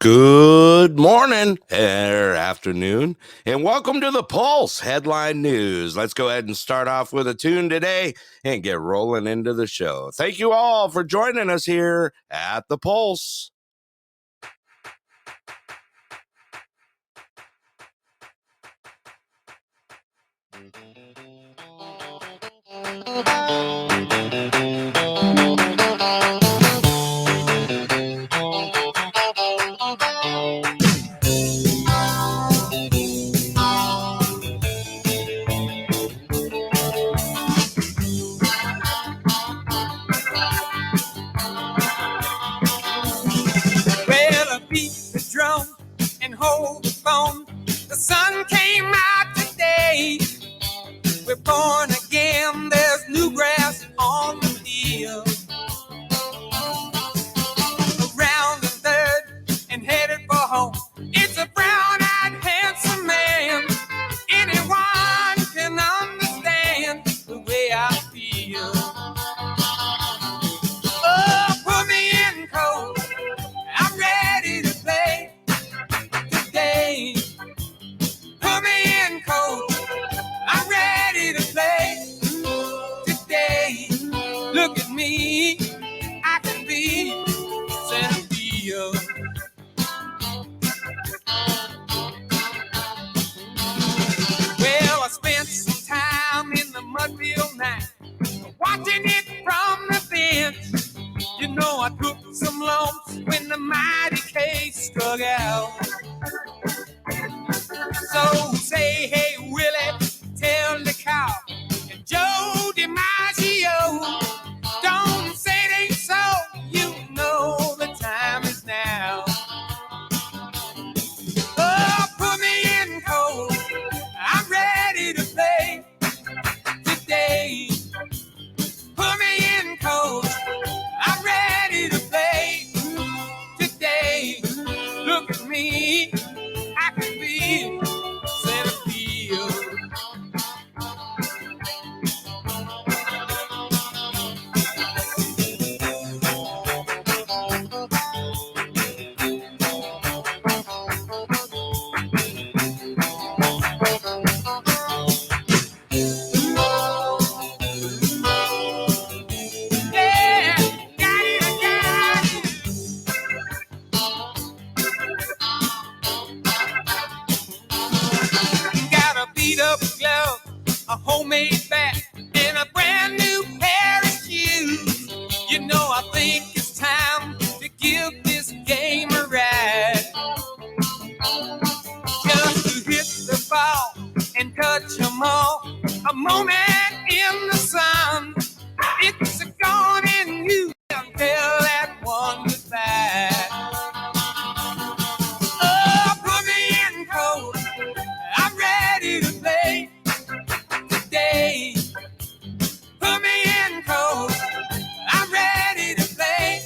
Good morning or afternoon, and welcome to the Pulse Headline News. Let's go ahead and start off with a tune today and get rolling into the show. Thank you all for joining us here at the Pulse. Well, I beat the drum and hold the phone. The sun came out today. We're born again. There's new grass on the field. Around the third and headed for home. It's a brown-eyed, handsome man. Anyone can understand the way I feel. Oh, put me in cold. I'm ready to play today. Put me in cold. I'm ready to play today. Look at me. I can be center field. Well, I spent some time in the mudfield night, watching it from the bench. You know, I took some lumps when the mighty K struck out. So say, hey, Willie, tell the cow and Joe DiMaggio, don't say it ain't so. You know the time is now. Oh, put me in cold. I'm ready to play today. Put me in cold. I'm ready to play today. Look at me. I can be center field. Yeah, got it, I got it. Got a beat up glove, a homemade bat, and a brand new pair of shoes. You know, I think it's time to give this game a ride. Just to hit the ball and touch 'em all. A moment in the sun. It's a gone in you until that one goodbye. Oh, put me in cold. I'm ready to play today. Put me in cold. I'm ready to play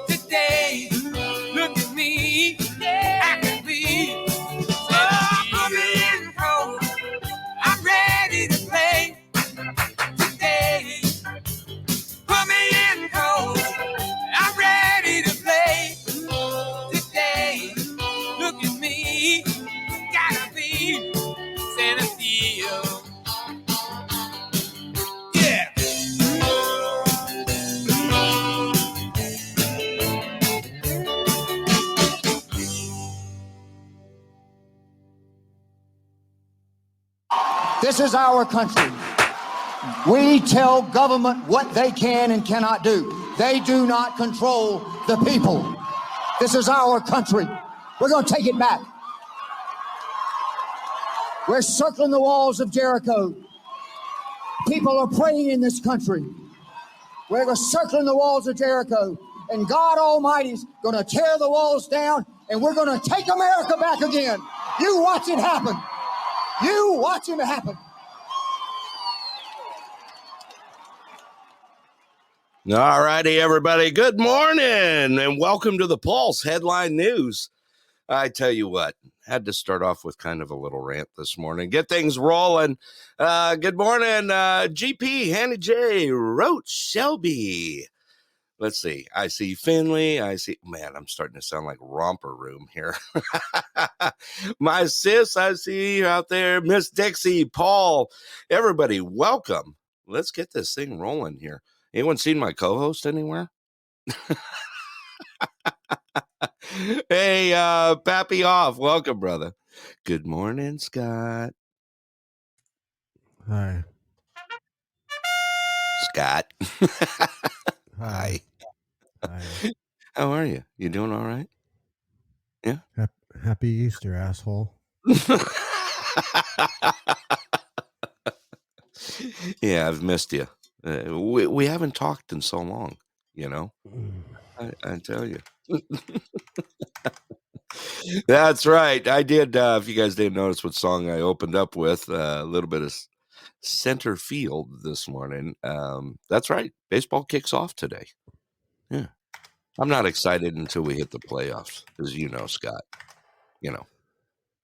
today. Look at me. I can be. Oh, put me in cold. I'm ready to play today. Put me in cold. I'm ready to play today. Look at me. Gotta be center field. Yeah. This is our country. We tell government what they can and cannot do. They do not control the people. This is our country. We're going to take it back. We're circling the walls of Jericho. People are praying in this country. We're circling the walls of Jericho. And God Almighty's going to tear the walls down, and we're going to take America back again. You watch it happen. You watch it happen. All righty, everybody. Good morning and welcome to the Pulse Headline News. I tell you what, had to start off with kind of a little rant this morning. Get things rolling. Good morning, GP, Hannah J, Roach, Shelby. Let's see. I see Finley. Man, I'm starting to sound like Romper Room here. My sis, I see you out there. Miss Dixie, Paul, everybody, welcome. Let's get this thing rolling here. Anyone seen my co-host anywhere? Hey, Pappy Off. Welcome, brother. Good morning, Scott. Hi. Scott. Hi. How are you? You doing all right? Yeah. Happy Easter, asshole. Yeah, I've missed you. We haven't talked in so long, you know. I tell you. That's right. I did. If you guys didn't notice what song I opened up with, a little bit of center field this morning. That's right. Baseball kicks off today. Yeah. I'm not excited until we hit the playoffs, as you know, Scott. You know,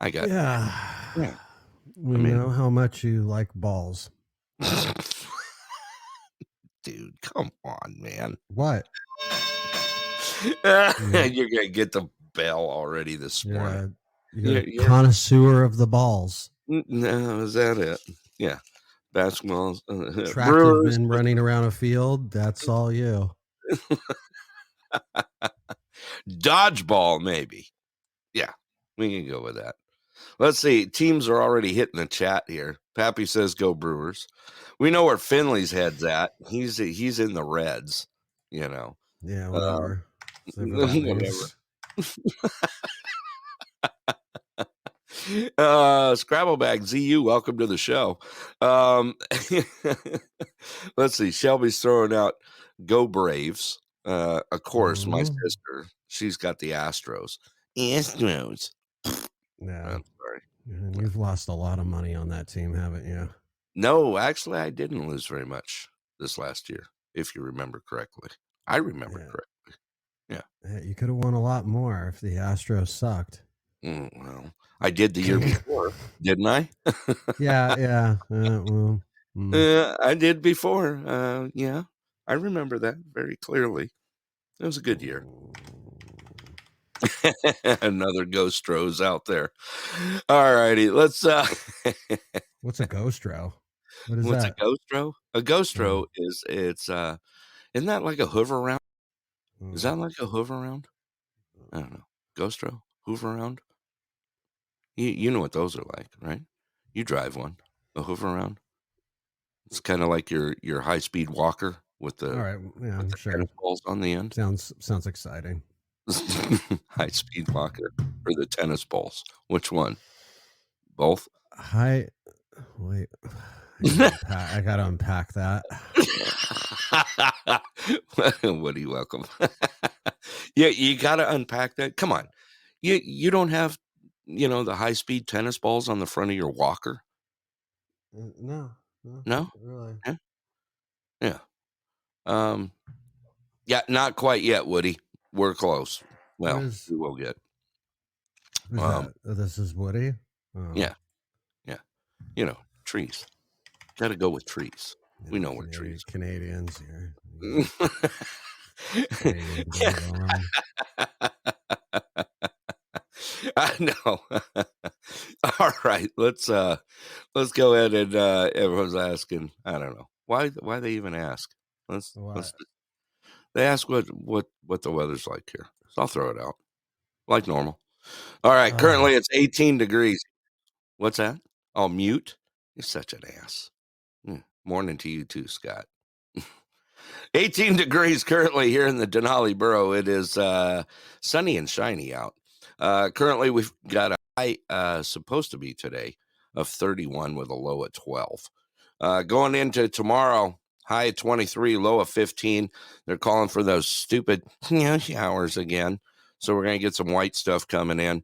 I got. Yeah. We know how much you like balls. Dude, come on, man. What? You're gonna get the bell already this morning. You're a connoisseur of the balls. No, is that it? Yeah. Basketball. Attractive men running around a field. That's all you. Dodgeball, maybe. Yeah, we can go with that. Let's see. Teams are already hitting the chat here. Pappy says, "Go Brewers." We know where Finley's head's at. He's in the Reds. You know. Yeah, whatever. Whatever. Scrabbleback ZU, welcome to the show. Let's see. Shelby's throwing out "Go Braves." Of course, my sister. She's got the Astros. Astros. Yeah. I'm sorry. And you've lost a lot of money on that team, haven't you? No, actually, I didn't lose very much this last year, if you remember correctly. I remember correctly. Yeah. You could have won a lot more if the Astros sucked. Well, I did the year before, didn't I? Yeah. I did before. Yeah, I remember that very clearly. It was a good year. Another Ghostros out there. All righty, let's. What's a Ghostro? What's a Ghostro? A Ghostro is isn't that like a hoover round? Is that like a hoover round? I don't know. Ghostro, hoover round. You know what those are like, right? You drive one, a hoover round. It's kind of like your high speed walker with the I'm sure tennis balls on the end. Sounds exciting. High speed walker or the tennis balls? Which one? Both? Wait. I gotta unpack that. Woody, welcome. Yeah, you gotta unpack that. Come on. You don't have the high speed tennis balls on the front of your walker? No? Really. Yeah. Yeah, not quite yet, Woody. We're close. Well, we will get. This is Woody? Oh. Yeah. Trees. Got to go with trees. Yeah, we know we're trees. Canadians here. I know. All right, let's go ahead and everyone's asking. I don't know why they even ask. Let's they ask what the weather's like here. So I'll throw it out like normal. All right, currently it's 18 degrees. What's that? Oh, mute. You're such an ass. Morning to you too, Scott. 18 degrees currently here in the Denali borough. It is sunny and shiny out. Currently, we've got a high supposed to be today of 31 with a low at 12. Going into tomorrow, high at 23, low of 15. They're calling for those stupid showers again. So we're going to get some white stuff coming in.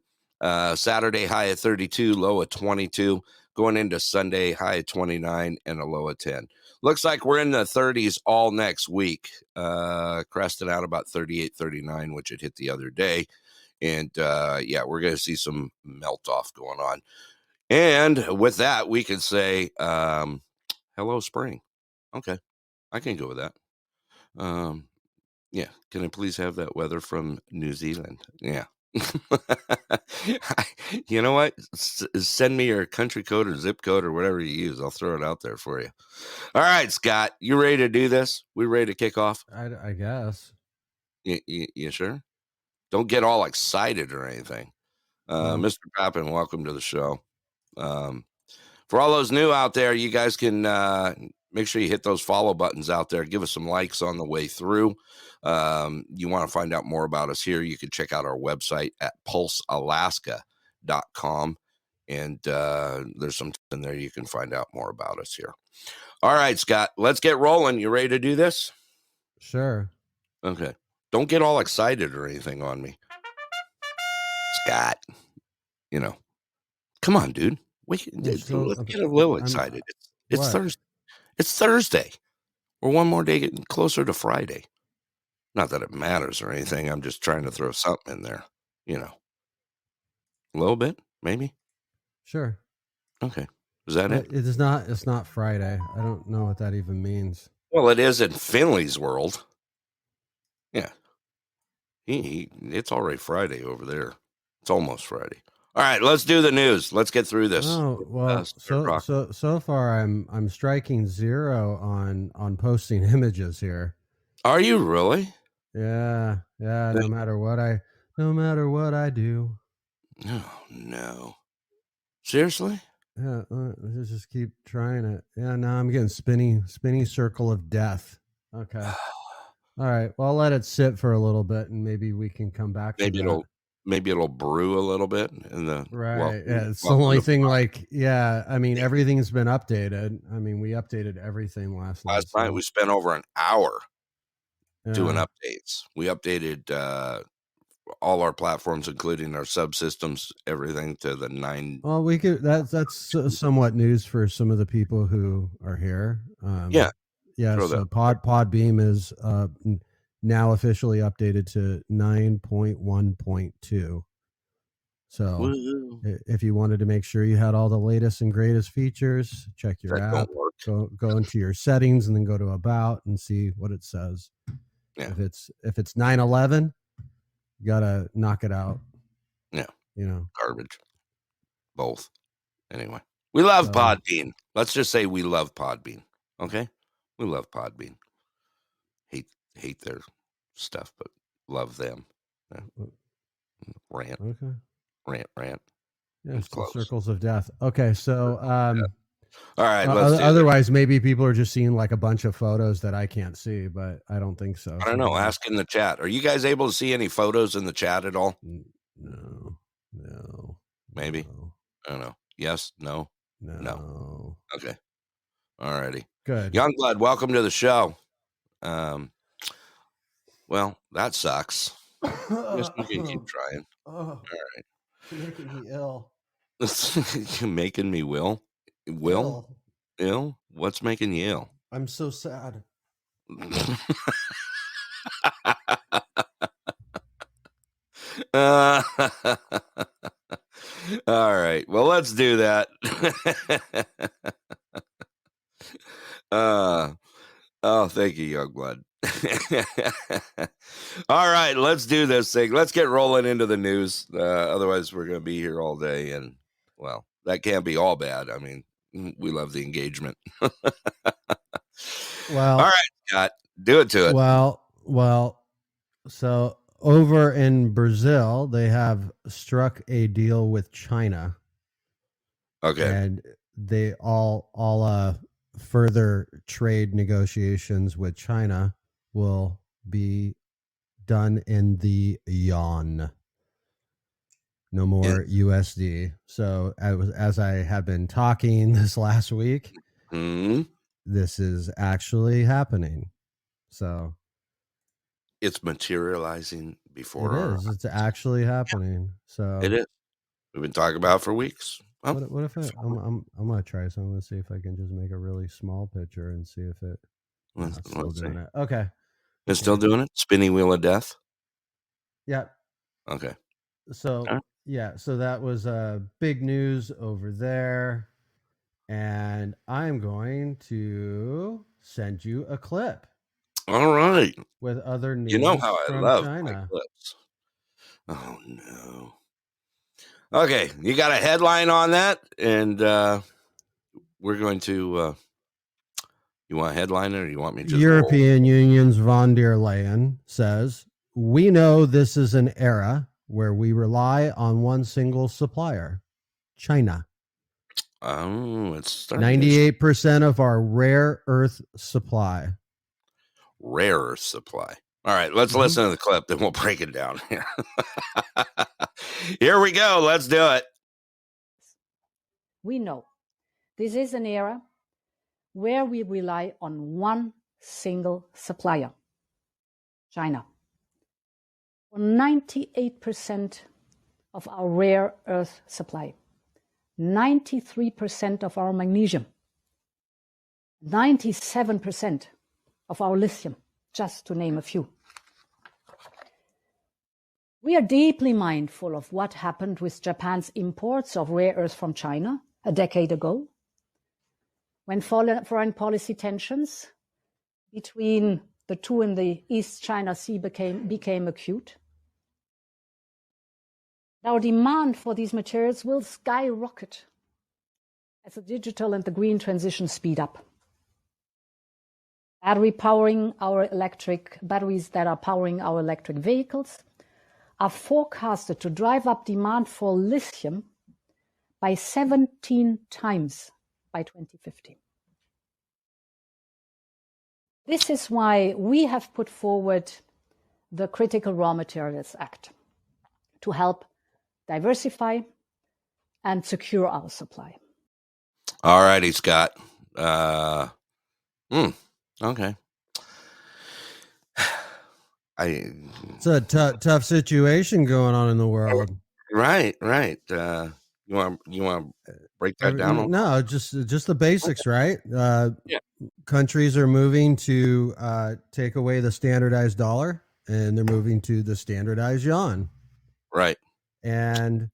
Saturday, high at 32, low at 22. Going into Sunday, high at 29 and a low at 10. Looks like we're in the 30s all next week. Cresting out about 38, 39, which it hit the other day. And we're going to see some melt off going on. And with that, we can say, hello, spring. Okay. I can go with that. Yeah. Can I please have that weather from New Zealand? Yeah. You know what? Send me your country code or zip code or whatever you use. I'll throw it out there for you. All right, Scott, you ready to do this? We ready to kick off? I guess. You sure? Don't get all excited or anything. Well, Mr. Pappin, welcome to the show. For all those new out there, you guys can make sure you hit those follow buttons out there. Give us some likes on the way through. You want to find out more about us here, you can check out our website at pulsealaska.com. And there's something there you can find out more about us here. All right, Scott, let's get rolling. You ready to do this? sure. Okay. Don't get all excited or anything on me. Scott, come on, dude. Let's get a little excited. It's Thursday. It's Thursday. We're one more day getting closer to Friday. Not that it matters or anything. I'm just trying to throw something in there, A little bit, maybe. Sure. Okay. Is that it? It's not Friday. I don't know what that even means. Well, it is in Finley's world. Yeah. It's already Friday over there. It's almost Friday. All right, let's do the news. Let's get through this. Oh, well, so far I'm striking zero on posting images here. Are you really? Yeah. No matter what I do. Oh no. Seriously? Yeah, let's just keep trying it. Yeah, now I'm getting spinny circle of death. Okay. All right. Well, I'll let it sit for a little bit, and maybe we can come back to that. Maybe it'll brew a little bit in the right. Yeah, it's the only thing. Like, yeah. I mean, everything's been updated. I mean, we updated everything last night. Last night we spent over an hour doing updates. We updated all our platforms, including our subsystems, everything to the 9. Well, we could. That's somewhat news for some of the people who are here. Yeah. So Podbeam is now officially updated to 9.1.2. So Woo-hoo. If you wanted to make sure you had all the latest and greatest features, check your app, go into your settings, and then go to About and see what it says. Yeah. If it's 9/11, you gotta knock it out. Yeah. Garbage. Both. Anyway, we love Podbean. Let's just say we love Podbean. Okay. We love Podbean. Hate their stuff, but love them. Yeah. Rant. Okay. Rant. Yeah, it's close. Circles of death. Okay, so all right. Otherwise, maybe people are just seeing like a bunch of photos that I can't see, but I don't think so. I don't know. Ask in the chat. Are you guys able to see any photos in the chat at all? No. Maybe. No. I don't know. Yes. No. No. Okay. All righty. Good. Youngblood, welcome to the show. Well, that sucks. Yes, we can keep trying. All right. You're making me ill. You're making me ill? Ill? What's making you ill? I'm so sad. All right. Well, let's do that. Thank you, Youngblood. All right, let's do this thing. Let's get rolling into the news. Otherwise, we're going to be here all day, and well, that can't be all bad. I mean, we love the engagement. Well, all right, Scott, do it to it. Well. So over in Brazil, they have struck a deal with China. Okay, and they all further trade negotiations with China will be done in the yuan. No more USD. So as I have been talking this last week, this is actually happening. So it's materializing before it is. It's actually happening. So it is. We've been talking about it for weeks. What if I'm gonna try something? I'm gonna see if I can just make a really small picture and see if it. Still doing it. Okay. It's still doing it. Spinning wheel of death. Yeah. Okay. So so that was big news over there, and I'm going to send you a clip. All right. with other news You know how I from love my China. clips. Oh no. Okay, you got a headline on that, and we're going to. You want a headline, or you want me to just European Union's von der Leyen says, "We know this is an era where we rely on one single supplier, China. it's starting to 98% of our rare earth supply." rare supply. All right, let's listen to the clip, then we'll break it down here. Here we go. Let's do it. We know this is an era where we rely on one single supplier, China. For 98% of our rare earth supply, 93% of our magnesium, 97% of our lithium, just to name a few. We are deeply mindful of what happened with Japan's imports of rare earth from China a decade ago, when foreign policy tensions between the two in the East China Sea became acute. Our demand for these materials will skyrocket as the digital and the green transition speed up. Batteries that are powering our electric vehicles are forecasted to drive up demand for lithium by 17 times by 2050. This is why we have put forward the Critical Raw Materials Act to help diversify and secure our supply. All righty, Scott. Okay. It's a tough situation going on in the world. Right. You want to break that down? No, just the basics, right? Countries are moving to take away the standardized dollar, and they're moving to the standardized yuan. Right. And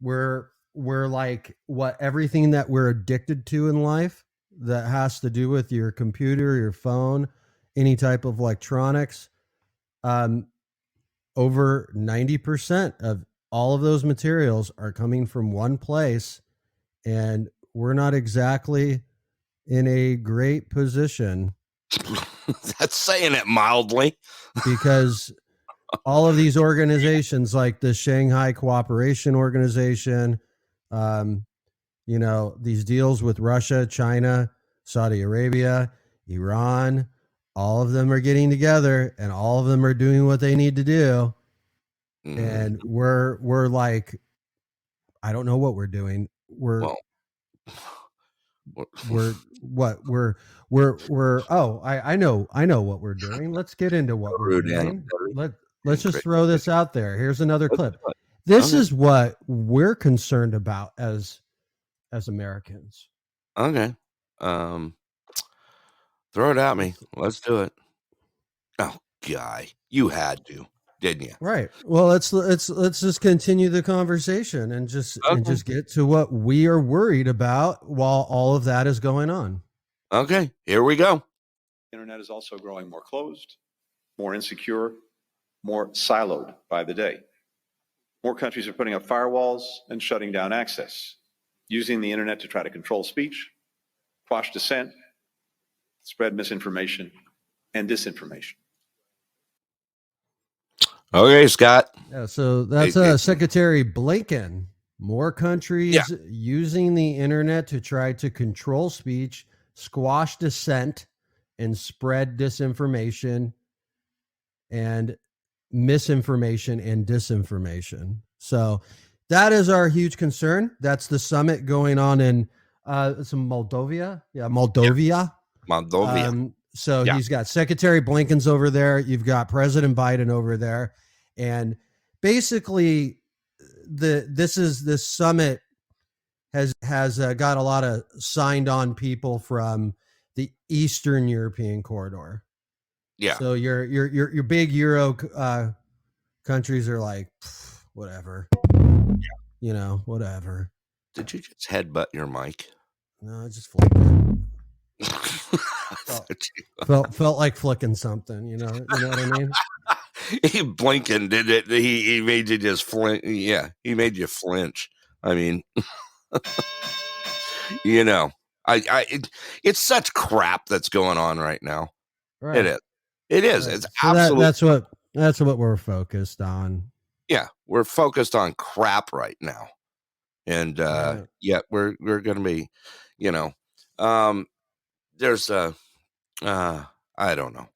we're like everything that we're addicted to in life that has to do with your computer, your phone, any type of electronics. Over 90% of all of those materials are coming from one place, and we're not exactly in a great position. That's saying it mildly. Because all of these organizations like the Shanghai Cooperation Organization, these deals with Russia, China, Saudi Arabia, Iran, all of them are getting together and all of them are doing what they need to do. And we're like, I don't know what we're doing. I know what we're doing. Let's get into what we're doing. Let's just throw this out there. Here's another clip. This is what we're concerned about as Americans. Okay. Throw it at me. Let's do it. Oh, guy, you had to, didn't you? Right. Well, let's just continue the conversation and just get to what we are worried about while all of that is going on. Okay, here we go. Internet is also growing more closed, more insecure, more siloed by the day. More countries are putting up firewalls and shutting down access, using the internet to try to control speech, quash dissent, spread misinformation and disinformation. Okay, Scott. Yeah, so that's Secretary Blinken. More countries using the internet to try to control speech, squash dissent, and spread disinformation and misinformation and disinformation. So that is our huge concern. That's the summit going on in Moldova. Yeah, Moldova. He's got Secretary Blinken's over there. You've got President Biden over there. And basically this summit has got a lot of signed on people from the Eastern European corridor. Yeah. So your big Euro countries are like, whatever. Whatever. Did you just headbutt your mic? No, I just flipped it. felt like flicking something. You know what I mean? Blinken did it. He made you just flinch. Yeah, he made you flinch. I mean, it's such crap that's going on right now. Right. It is. It is. Right. It's so absolutely. That's what we're focused on. Yeah, we're focused on crap right now, and we're going to be, there's I don't know.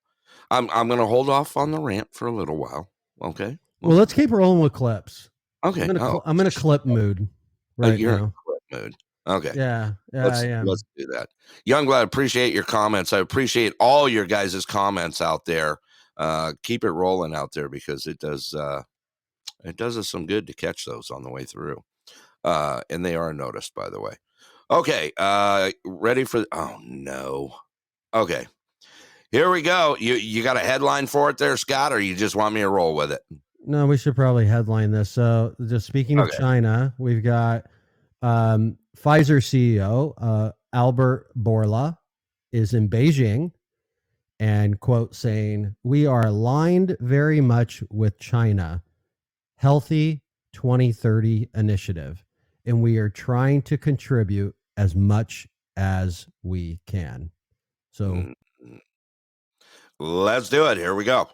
I'm going to hold off on the rant for a little while. Okay. Well, let's keep rolling with clips. Okay. I'm in a clip mood right you're now. in a clip mood. Okay. Yeah, I am. Let's do that. Youngblood, appreciate your comments. I appreciate all your guys' comments out there. Keep it rolling out there because it does us some good to catch those on the way through. And they are noticed, by the way. Okay. Ready for oh no. Okay. Here we go. You got a headline for it there, Scott, or you just want me to roll with it? No, we should probably headline this. So just speaking of China, we've got Pfizer CEO Albert Bourla is in Beijing and quote saying, "We are aligned very much with China Healthy 2030 initiative, and we are trying to contribute as much as we can." So let's do it. Here we go.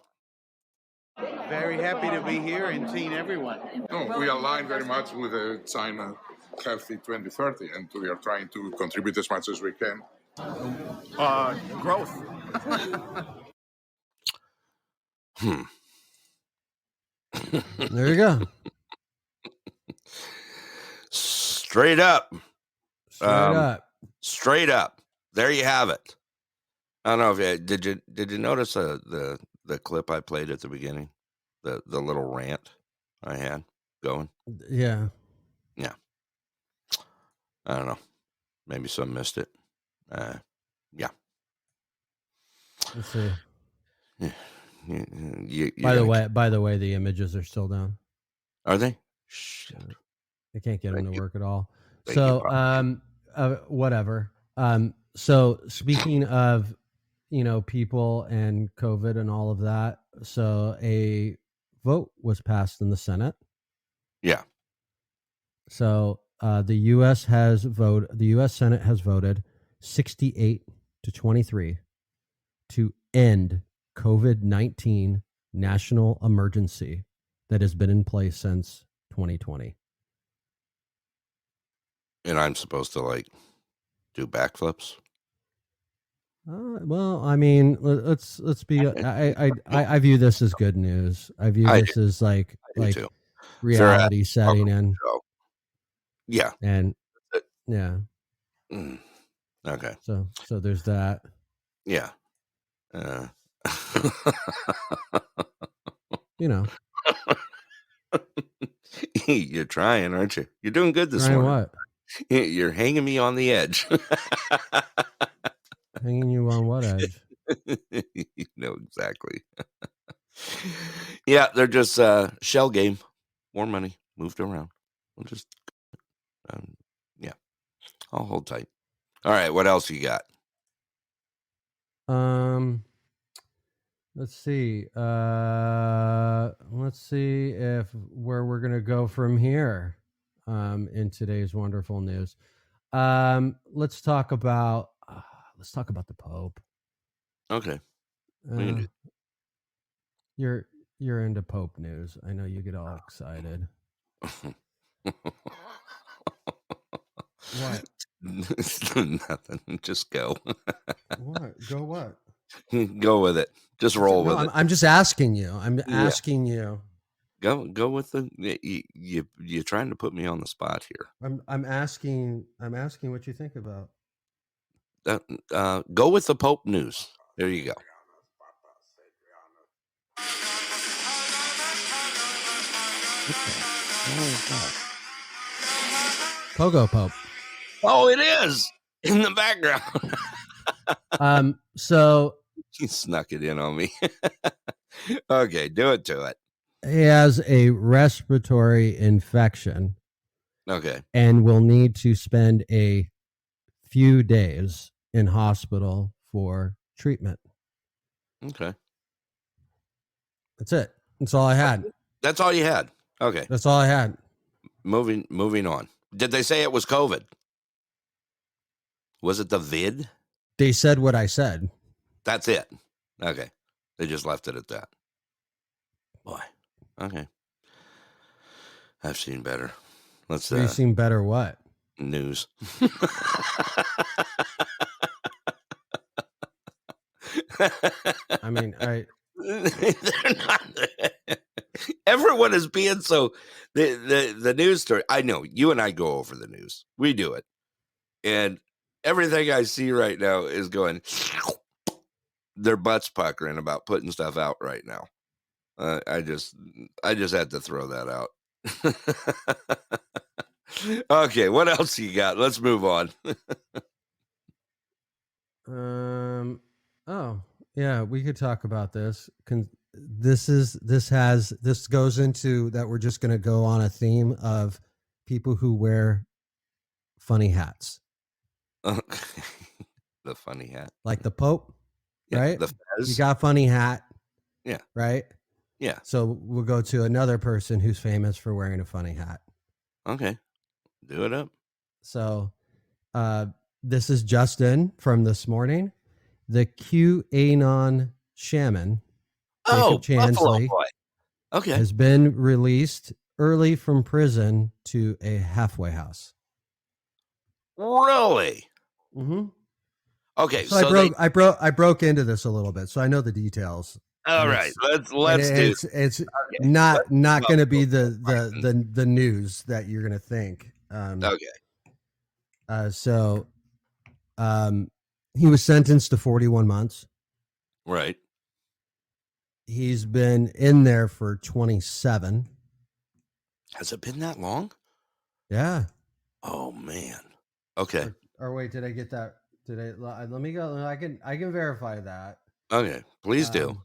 Very happy to be here and seeing everyone. No, we align very much with the China Healthy 2030, and we are trying to contribute as much as we can. Growth. There you go. Straight up. Straight up. There you have it. I don't know if did you notice the clip I played at the beginning, the little rant I had going. Yeah. I don't know. Maybe some missed it. Yeah. Let's see. Yeah. By the way, the images are still down. Are they? Shit. I can't get them to work at all. So, whatever. So speaking of, people and COVID and all of that. So a vote was passed in the Senate. Yeah. So the U.S. Senate has voted 68-23 to end COVID-19 national emergency that has been in place since 2020. And I'm supposed to do backflips. Well, I mean, let's be. I view this as good news. I view this as like reality setting in. Yeah, and yeah. Okay. So there's that. Yeah. You're trying, aren't you? You're doing good this morning. What? You're hanging me on the edge. Hanging you on what edge? You know exactly. Yeah, they're just shell game. More money moved around. We'll just yeah. I'll hold tight. All right, what else you got? Let's see. Let's see where we're gonna go from here. In today's wonderful news. Let's talk about the Pope. Okay. You're into Pope news. I know you get all excited. What? Nothing. Just go. What? Go what? Go with it. Just roll with it. I'm just asking you. I'm asking you. Go with the you're trying to put me on the spot here. I'm asking what you think about. Go with the Pope news. There you go. Pogo Pope. Oh, it is in the background. So he snuck it in on me. Okay, do it to it. He has a respiratory infection. Okay. And will need to spend a few days in hospital for treatment. Okay. That's it. That's all I had. That's all you had. Okay. That's all I had. Moving on. Did they say it was COVID? Was it the vid? They said what I said. That's it. Okay. They just left it at that. Boy. Okay. I've seen better. Let's So you've seen better what? News. I mean, They're not. Everyone is being so the news story. I know you and I go over the news. We do it. And everything I see right now is going their butts puckering about putting stuff out right now. I just had to throw that out. Okay, what else you got? Let's move on. Oh, yeah, we could talk about this. This goes into that we're just going to go on a theme of people who wear funny hats. The funny hat. Like the Pope, Yeah, right? the fez. You got funny hat. Yeah. Right? Yeah. So we'll go to another person who's famous for wearing a funny hat. Okay. Do it up. So this is Justin from this morning. The QAnon shaman, Jacob Chansley, Okay. has been released early from prison to a halfway house. Really? Mm-hmm. Okay. So I broke into this a little bit, so I know the details. All right. Let's do it's okay. not going to be the news that you're going to think. Okay. So he was sentenced to 41 months. Right. He's been in there for 27. Has it been that long? Yeah. Oh man. Okay. Or wait, did I get that? Let me go. I can verify that. Okay. Please do.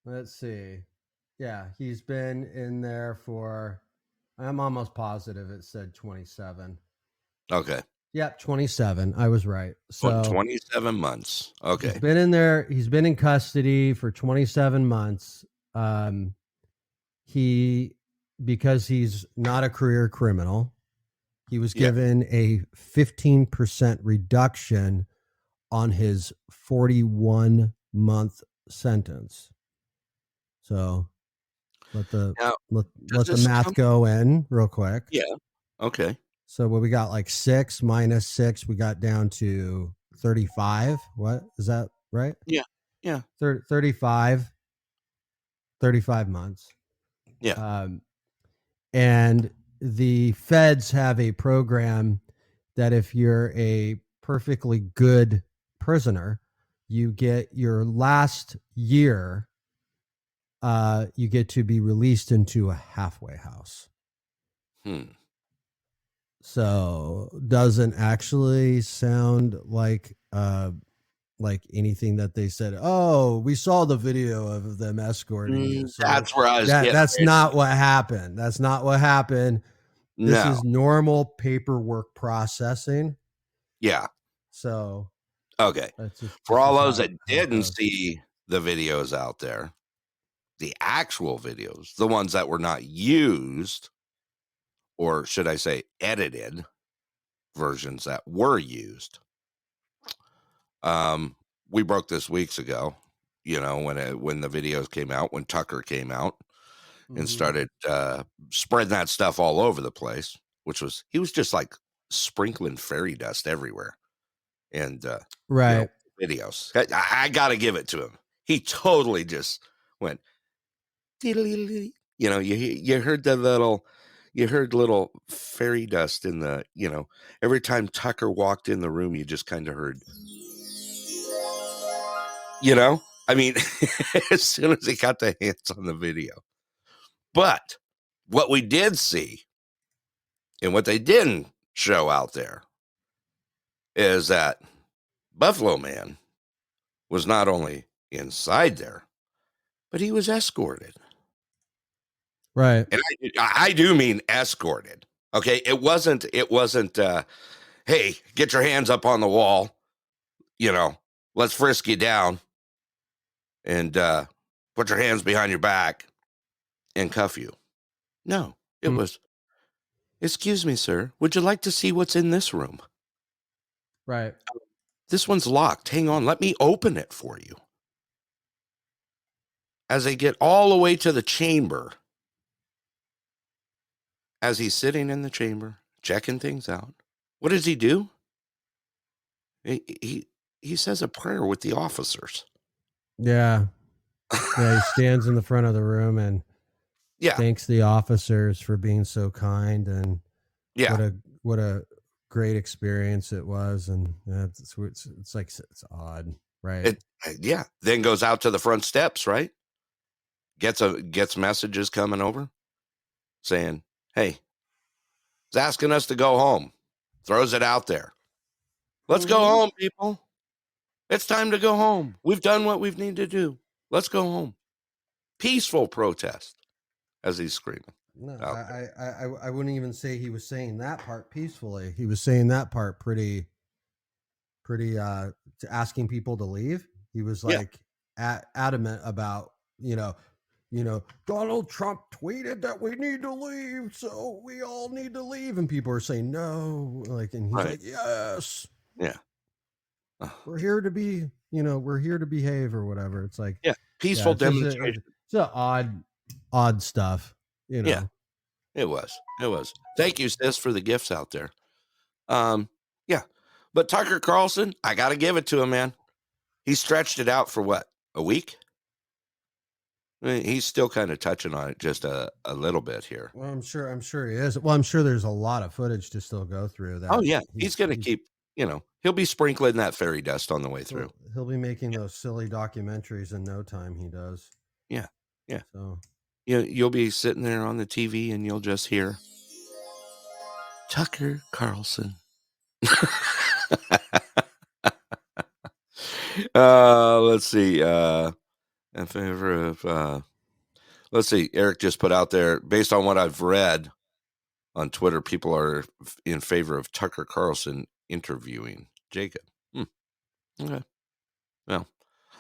Let's see. Yeah, he's been in there for, I'm almost positive it said 27. Okay. Yep, 27. I was right. So 27 months. Okay. He's been in there. He's been in custody for 27 months. Because he's not a career criminal, he was given a 15% reduction on his 41-month sentence. So let the math go in real quick. Yeah. Okay. So what we got, like 6 minus 6, we got down to 35. What is that, right? Yeah. Yeah. 35 months. Yeah. And the feds have a program that if you're a perfectly good prisoner, you get your last year, you get to be released into a halfway house. So doesn't actually sound like anything that they said. Oh, we saw the video of them escorting you. So that's where I was. That's not what happened. That's not what happened. This is normal paperwork processing. Yeah. So okay. For all those that didn't see the videos out there, the actual videos, the ones that were not used, or should I say edited versions that were used. We broke this weeks ago, when the videos came out, when Tucker came out and started spreading that stuff all over the place, he was just like sprinkling fairy dust everywhere. And right. Videos. I got to give it to him. He totally just went, you heard little fairy dust in the, every time Tucker walked in the room, you just kind of heard, I mean, as soon as he got the hands on the video. But what we did see and what they didn't show out there is that Buffalo Man was not only inside there, but he was escorted. Right. And I do mean escorted. Okay. It wasn't hey, get your hands up on the wall. Let's frisk you down and put your hands behind your back and cuff you. No, it was, excuse me, sir, would you like to see what's in this room? Right. This one's locked. Hang on, let me open it for you. As they get all the way to the chamber, as he's sitting in the chamber, checking things out, what does he do? He says a prayer with the officers. Yeah. Yeah, he stands in the front of the room and thanks the officers for being so kind, and what a great experience it was. And it's like, it's odd, right? Then goes out to the front steps, right? Gets messages coming over saying, hey, he's asking us to go home. Throws it out there. Let's go home, people. It's time to go home. We've done what we need to do. Let's go home. Peaceful protest, as he's screaming. No, I wouldn't even say he was saying that part peacefully. He was saying that part pretty asking people to leave. He was like adamant about, Donald Trump tweeted that we need to leave, so we all need to leave, and people are saying no, and he's like, yes, we're here to be, we're here to behave or whatever. It's like, peaceful demonstration. It's a odd stuff, Yeah, it was. Thank you, sis, for the gifts out there. But Tucker Carlson, I got to give it to him, man. He stretched it out for what, a week? I mean, he's still kind of touching on it just a little bit here. Well, I'm sure he is. Well, I'm sure there's a lot of footage to still go through. That. Oh yeah, he's going to keep. He'll be sprinkling that fairy dust on the way through. He'll be making those silly documentaries in no time. He does. Yeah. So you'll be sitting there on the TV and you'll just hear Tucker Carlson. Let's see. In favor of, let's see. Eric just put out there, based on what I've read on Twitter, people are in favor of Tucker Carlson interviewing Jacob. Okay. Well,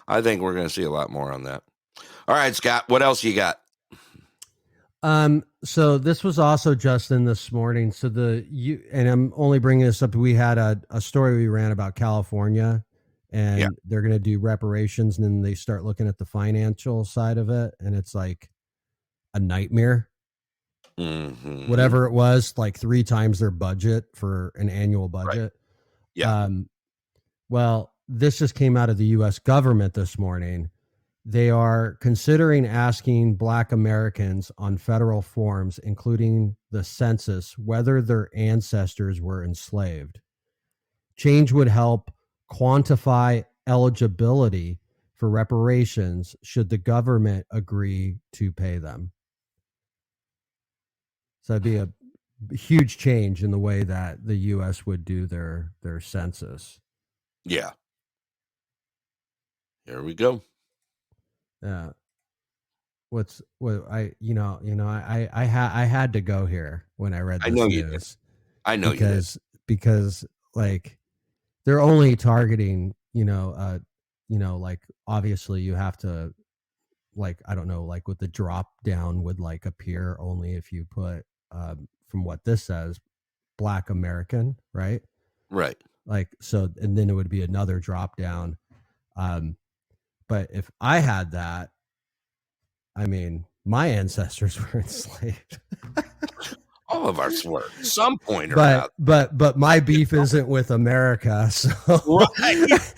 I think we're going to see a lot more on that. All right, Scott, what else you got? So this was also Justin this morning. So and I'm only bringing this up. We had a story we ran about California, and they're going to do reparations, and then they start looking at the financial side of it, and it's like a nightmare. Mm-hmm. Whatever it was, like 3 times their budget for an annual budget. Right. Yeah. Well, this just came out of the U.S. government this morning. They are considering asking Black Americans on federal forms, including the census, whether their ancestors were enslaved. Change would help quantify eligibility for reparations should the government agree to pay them. So that'd be a huge change in the way that the U.S. would do their census. Yeah. Here we go. I had to go here when I read this news. I know because like they're only targeting, like obviously you have to, like, I don't know, like with the drop down would like appear only if you put from what this says, Black American, right? Right. Like, so, and then it would be another drop down. But if I had that, I mean, my ancestors were enslaved. All of us were at some point or another. But my beef isn't with America. So right.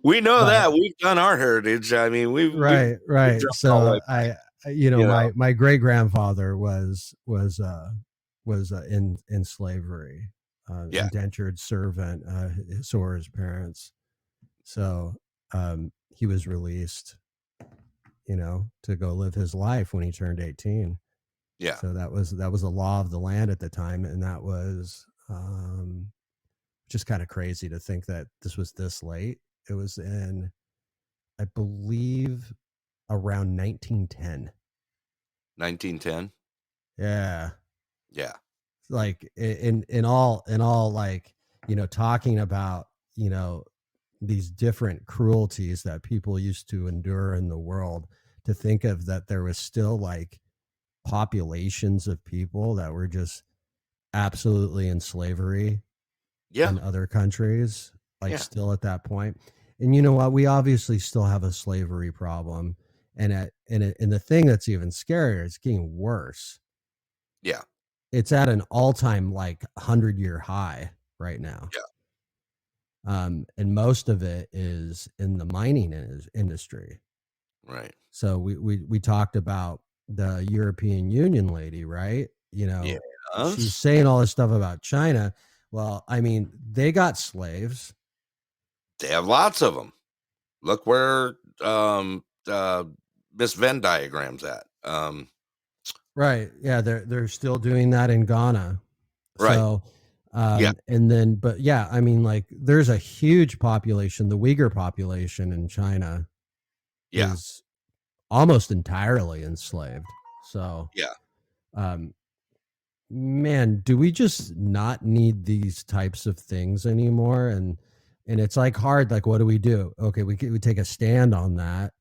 We know that we've done our heritage. I mean, we've So my great grandfather was in slavery, indentured servant. So were his parents. So he was released, to go live his life when he turned 18. Yeah. So that was the law of the land at the time, and that was just kind of crazy to think that this was this late. It was in, I believe, around 1910. 1910. Yeah. Yeah. like in all like, talking about, these different cruelties that people used to endure in the world, to think of that there was still like populations of people that were just absolutely in slavery Yeah. in other countries, like Yeah. still at that point. And you know what? We obviously still have a slavery problem. And the thing that's even scarier, it's getting worse. Yeah. It's at an all-time like 100-year high right now. Yeah. And most of it is in the mining industry. Right. So we talked about the European Union lady, right? Yes. She's saying all this stuff about China. Well, I mean, they got slaves. They have lots of them. Look where Miss Venn diagram's at. Right. Yeah, they're still doing that in Ghana. Right. So Yeah. and then, but yeah, I mean, like, there's a huge population, the Uyghur population in China Yeah. is almost entirely enslaved. So Yeah. Man, do we just not need these types of things anymore? And it's like hard, like, what do we do? Okay, we take a stand on that,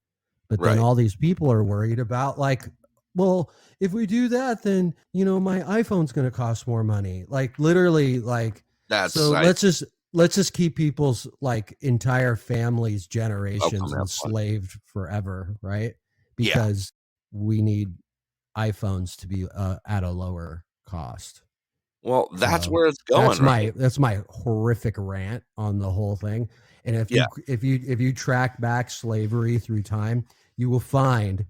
but then Right. all these people are worried about, like, well, if we do that, then my iPhone's going to cost more money. Like, literally, like, let's just keep people's like entire families, generations enslaved forever, right? Because we need iPhones to be at a lower cost. Well, that's where it's going. That's my horrific rant on the whole thing. And if you track back slavery through time, you will find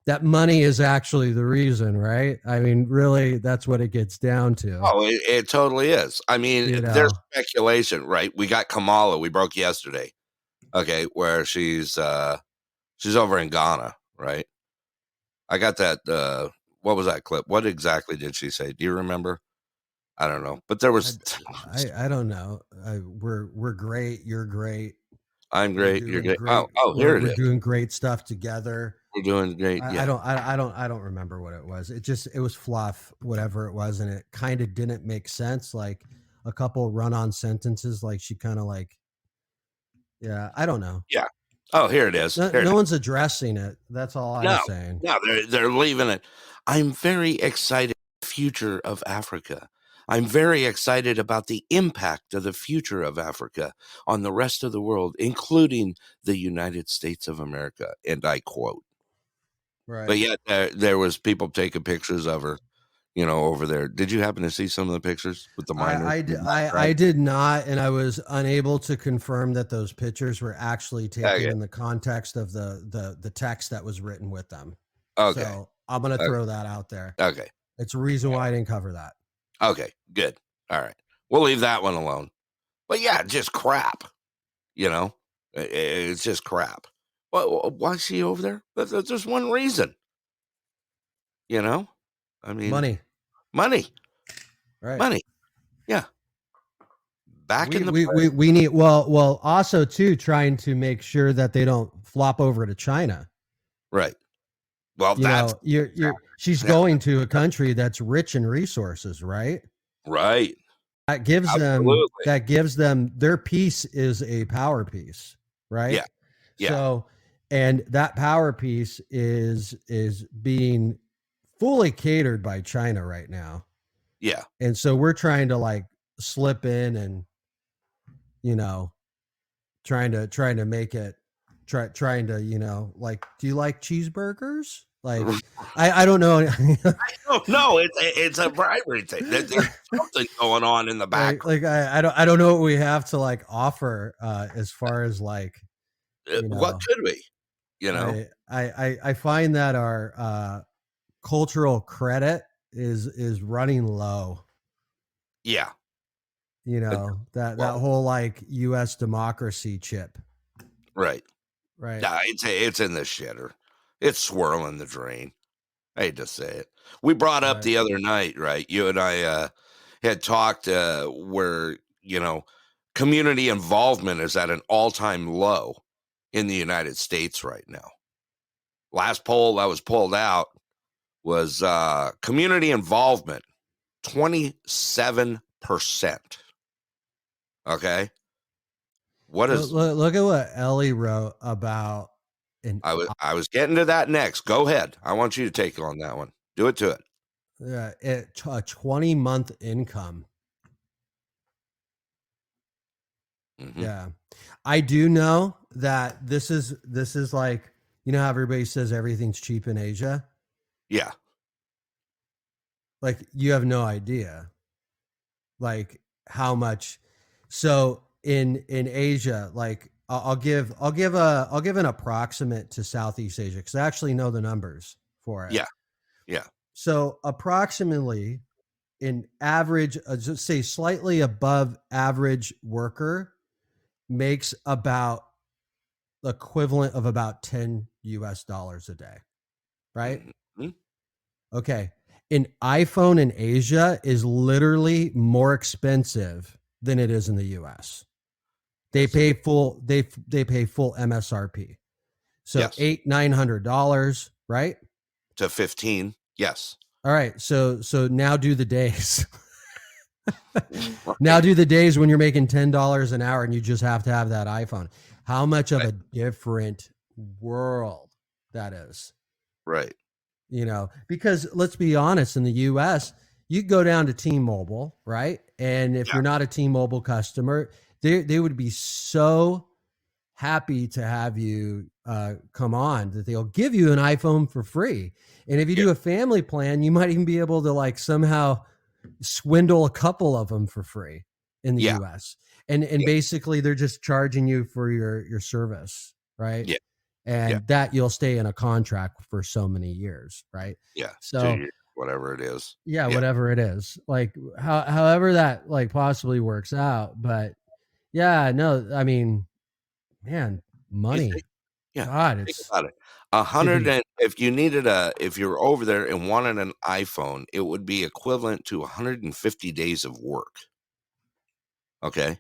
that money is actually the reason, right? I mean, really, that's what it gets down to. Oh, it totally is. I mean, there's speculation, right? We got Kamala, we broke yesterday. Okay, where she's over in Ghana, right? I got that. What was that clip? What exactly did she say? Do you remember? I don't know, but there was. I don't know. We're great. You're great. I'm great. You're great. Oh, here it is. We're doing great stuff together. We're doing great. I don't remember what it was. It was fluff, whatever it was, and it kind of didn't make sense. Like a couple run-on sentences, like she kind of like, yeah, I don't know. Yeah. Oh, here it is. No one's addressing it. That's all I'm saying. No, they're leaving it. I'm very excited about the future of Africa. I'm very excited about the impact of the future of Africa on the rest of the world, including the United States of America. And I quote. Right. But yet there was people taking pictures of her, over there. Did you happen to see some of the pictures with the miners? I did not, and I was unable to confirm that those pictures were actually taken in the context of the text that was written with them. Okay. So I'm going to throw that out there. Okay. It's a reason why I didn't cover that. Okay, good. All right. We'll leave that one alone. But yeah, just crap. It's just crap. Why is she over there? There's just one reason. I mean, money. Right. Money. Yeah. We need well also too trying to make sure that they don't flop over to China. Right. Well, she's going to a country that's rich in resources, right? Right. That gives them their piece is a power piece, right? Yeah. Yeah. So, and that power piece is being fully catered by China right now. Yeah. And so we're trying to like slip in and trying to make it trying to, like, do you like cheeseburgers? Like, I don't know. I don't know. It's a bribery thing. There's something going on in the back. Like I don't know what we have to like offer as far as like, what could we, I find that our cultural credit is running low. Yeah. That whole like U.S. democracy chip. Right. Right. Nah, it's in the shitter. It's swirling the drain. I hate to say it. We brought up the other night, right? You and I had talked where, community involvement is at an all-time low in the United States right now. Last poll that was pulled out was community involvement, 27%. Okay. What is Look at what Ellie wrote about I was getting to that next. Go ahead. I want you to take on that one. Do it to it. a 20-month income. Mhm. Yeah. I do know that this is like, you know how everybody says everything's cheap in Asia? Yeah. Like, you have no idea like how much. So in Asia, like I'll give an approximate to Southeast Asia, because I actually know the numbers for it. Yeah. Yeah. So approximately an average, just say slightly above average worker makes about the equivalent of about $10 a day, right? Mm-hmm. Okay. An iPhone in Asia is literally more expensive than it is in the US. They pay full they pay full MSRP. So Yes. $900, right? To 15. Yes. All right. So now do the days. Now do the days when you're making $10 an hour and you just have to have that iPhone. How much of a different world that is. Right. You know, because let's be honest, in the US, you go down to T-Mobile, right? And if you're not a T-Mobile customer, they would be so happy to have you come on that they'll give you an iPhone for free. And if you do a family plan, you might even be able to like somehow swindle a couple of them for free in the US. And basically they're just charging you for your service, right? Yeah. And that you'll stay in a contract for so many years, right? Yeah. So whatever it is. Yeah, whatever it is. Like however that like possibly works out. But yeah, no, I mean, man, money. God, think it's about it. 100 and if you're over there and wanted an iPhone, it would be equivalent to 150 days of work. Okay.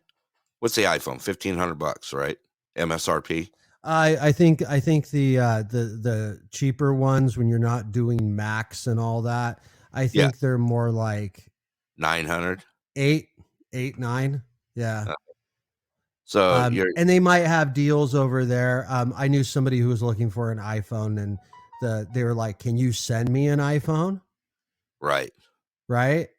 What's the iPhone? $1,500, right? MSRP. I think the cheaper ones, when you're not doing Max and all that, I think they're more like 900, 8, 9. Yeah. So and they might have deals over there. I knew somebody who was looking for an iPhone, and they were like, "Can you send me an iPhone?" Right. Right.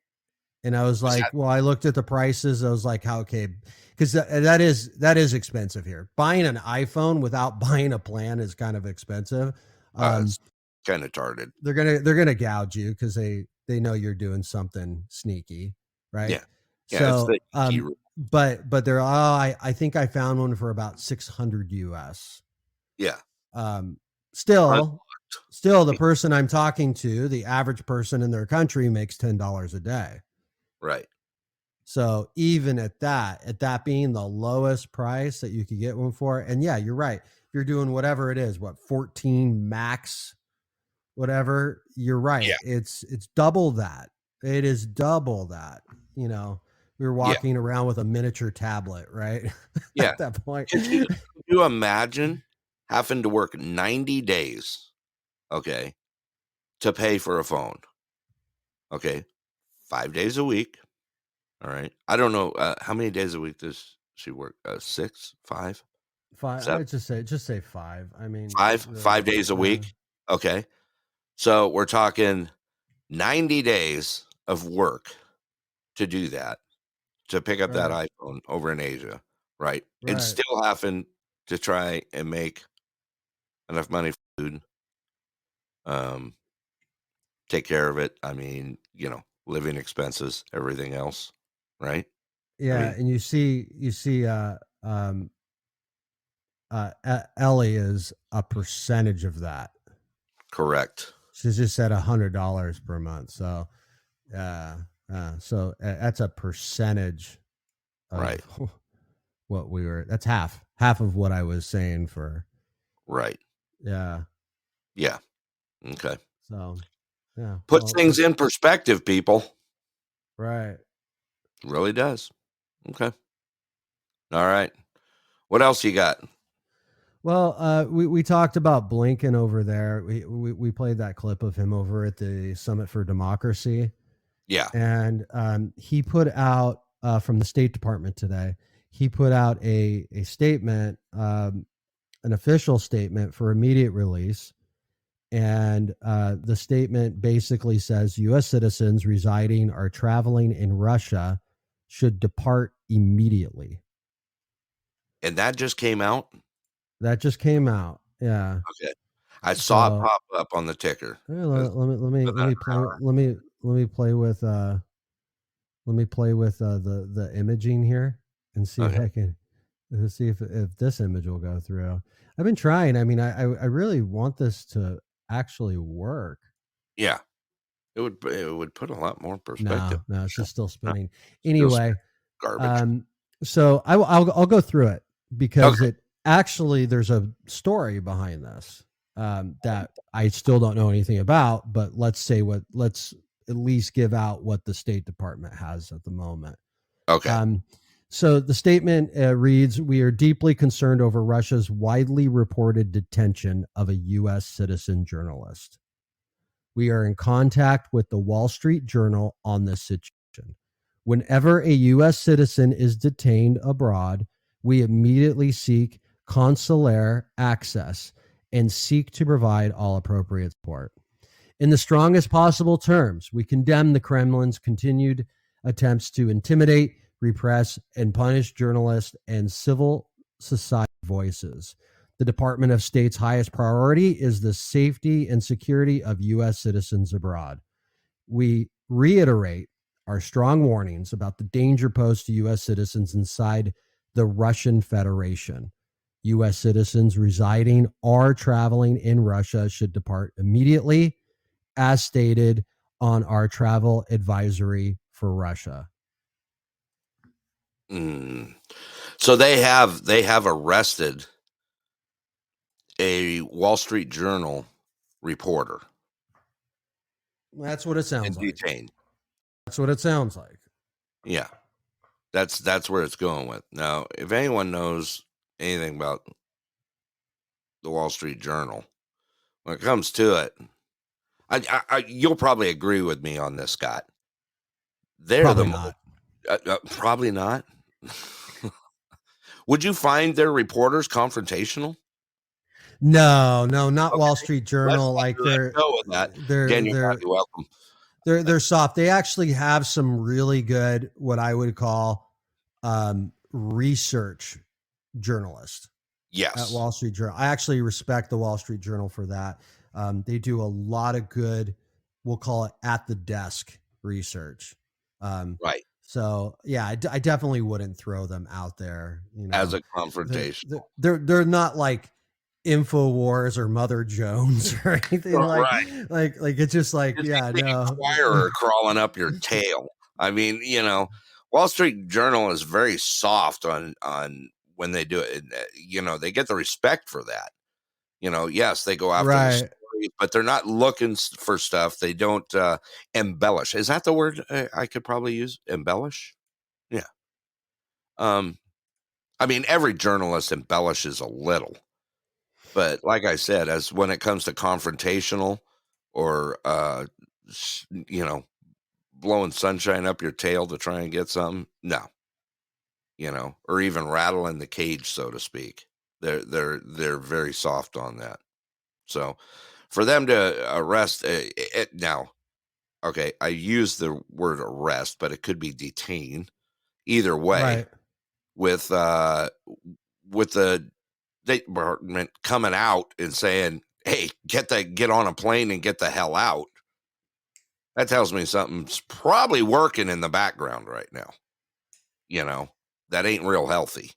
And I was like, well, I looked at the prices. I was like, how, okay. Because that is expensive here. Buying an iPhone without buying a plan is kind of expensive. It's kind of tarded. They're gonna gouge you because they know you're doing something sneaky, right? Yeah. So, but they're I think I found one for about 600 US. Yeah. Still, the person I'm talking to, the average person in their country, makes $10 a day. Right. So even at that being the lowest price that you could get one for, and yeah, you're right. If you're doing whatever it is, 14 max, whatever, you're right. Yeah. It's double that. It is double that. You know, we were walking around with a miniature tablet, right? Yeah. At that point. Could you imagine having to work 90 days, okay, to pay for a phone? Okay. 5 days a week. All right. I don't know how many days a week does she work? 6, 5, 5. 7? I would just say 5. I mean, 5 days a week. Okay. So we're talking 90 days of work to do that, to pick up that iPhone over in Asia, right? And still having to try and make enough money for food, take care of it. I mean, living expenses, everything else, right? Yeah, I mean, and you see Ellie is a percentage of that. correct. She's just at $100 per month. So, so that's a percentage of what that's half of what I was saying for. Right. Yeah. Yeah. Okay. So, yeah. Puts things in perspective, people. Right. It really does. Okay. All right. What else you got? Well, we talked about Blinken over there. We played that clip of him over at the Summit for Democracy. Yeah. And he put out from the State Department today. He put out a statement, an official statement for immediate release. And the statement basically says U.S. citizens residing or traveling in Russia should depart immediately. And that just came out? That just came out. Yeah. Okay. I saw it pop up on the ticker. Let me play with the imaging here and see if I can see if this image will go through. I've been trying. I mean, I really want this to actually work. Yeah. It would put a lot more perspective. No, it's just still spinning. Anyway, garbage. So I'll go through it because it actually there's a story behind this that I still don't know anything about. But let's at least give out what the State Department has at the moment. Okay. So the statement reads, "We are deeply concerned over Russia's widely reported detention of a U.S. citizen journalist. We are in contact with the Wall Street Journal on this situation. Whenever a U.S. citizen is detained abroad, we immediately seek consular access and seek to provide all appropriate support. In the strongest possible terms, we condemn the Kremlin's continued attempts to intimidate, repress, and punish journalists and civil society voices. The Department of State's highest priority is the safety and security of U.S. citizens abroad. We reiterate our strong warnings about the danger posed to U.S. citizens inside the Russian Federation. U.S. citizens residing or traveling in Russia should depart immediately, as stated on our travel advisory for Russia." So they have arrested a Wall Street Journal reporter. That's what it sounds like. Detained. That's what it sounds like. Yeah. That's where it's going with. Now, if anyone knows anything about the Wall Street Journal, when it comes to it, you'll probably agree with me on this, Scott. They're probably not. Probably not. Would you find their reporters confrontational? No, not Wall Street Journal. Like they're welcome. They're soft. They actually have some really good, what I would call research journalists. Yes. At Wall Street Journal. I actually respect the Wall Street Journal for that. They do a lot of good, we'll call it at the desk research. Right. So yeah, I definitely wouldn't throw them out there, as a confrontation. They're not like InfoWars or Mother Jones or anything like it's just like inquirer crawling up your tail. I mean, Wall Street Journal is very soft on when they do it. They get the respect for that. Yes, they go after the stories, but they're not looking for stuff. They don't embellish. Is that the word I could probably use? Embellish? Yeah. I mean, every journalist embellishes a little. But like I said, as when it comes to confrontational or, blowing sunshine up your tail to try and get something, no, or even rattling the cage, so to speak. They're very soft on that. So for them to arrest now, okay, I use the word arrest, but it could be detain. Either way, right. with the State Department coming out and saying, "Hey, get on a plane and get the hell out." That tells me something's probably working in the background right now. That ain't real healthy.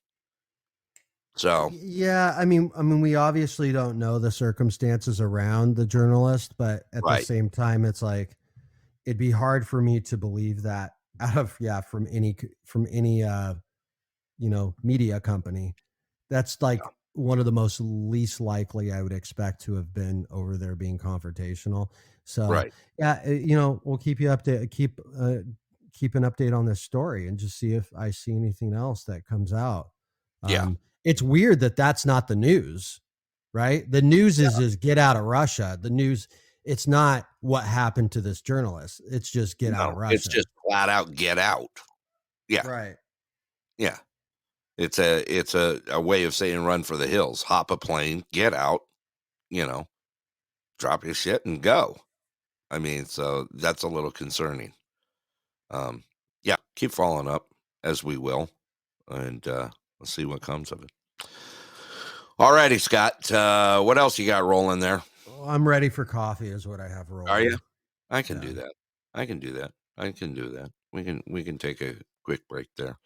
So yeah, I mean, we obviously don't know the circumstances around the journalist, but at the same time, it's like it'd be hard for me to believe that from any media company. That's like one of the most least likely I would expect to have been over there being confrontational. So we'll keep you updated, keep an update on this story and just see if I see anything else that comes out. It's weird that that's not the news, right? The news is get out of Russia. The news, it's not what happened to this journalist. It's just get out of Russia. It's just flat out get out. Yeah. Right. Yeah. It's a way of saying run for the hills. Hop a plane, get out, drop your shit and go. I mean, so that's a little concerning. Yeah, keep following up as we will, and let's see what comes of it. All righty, Scott. What else you got rolling there? I'm ready for coffee is what I have rolling. Are you? I can do that. I can do that. We can take a quick break there.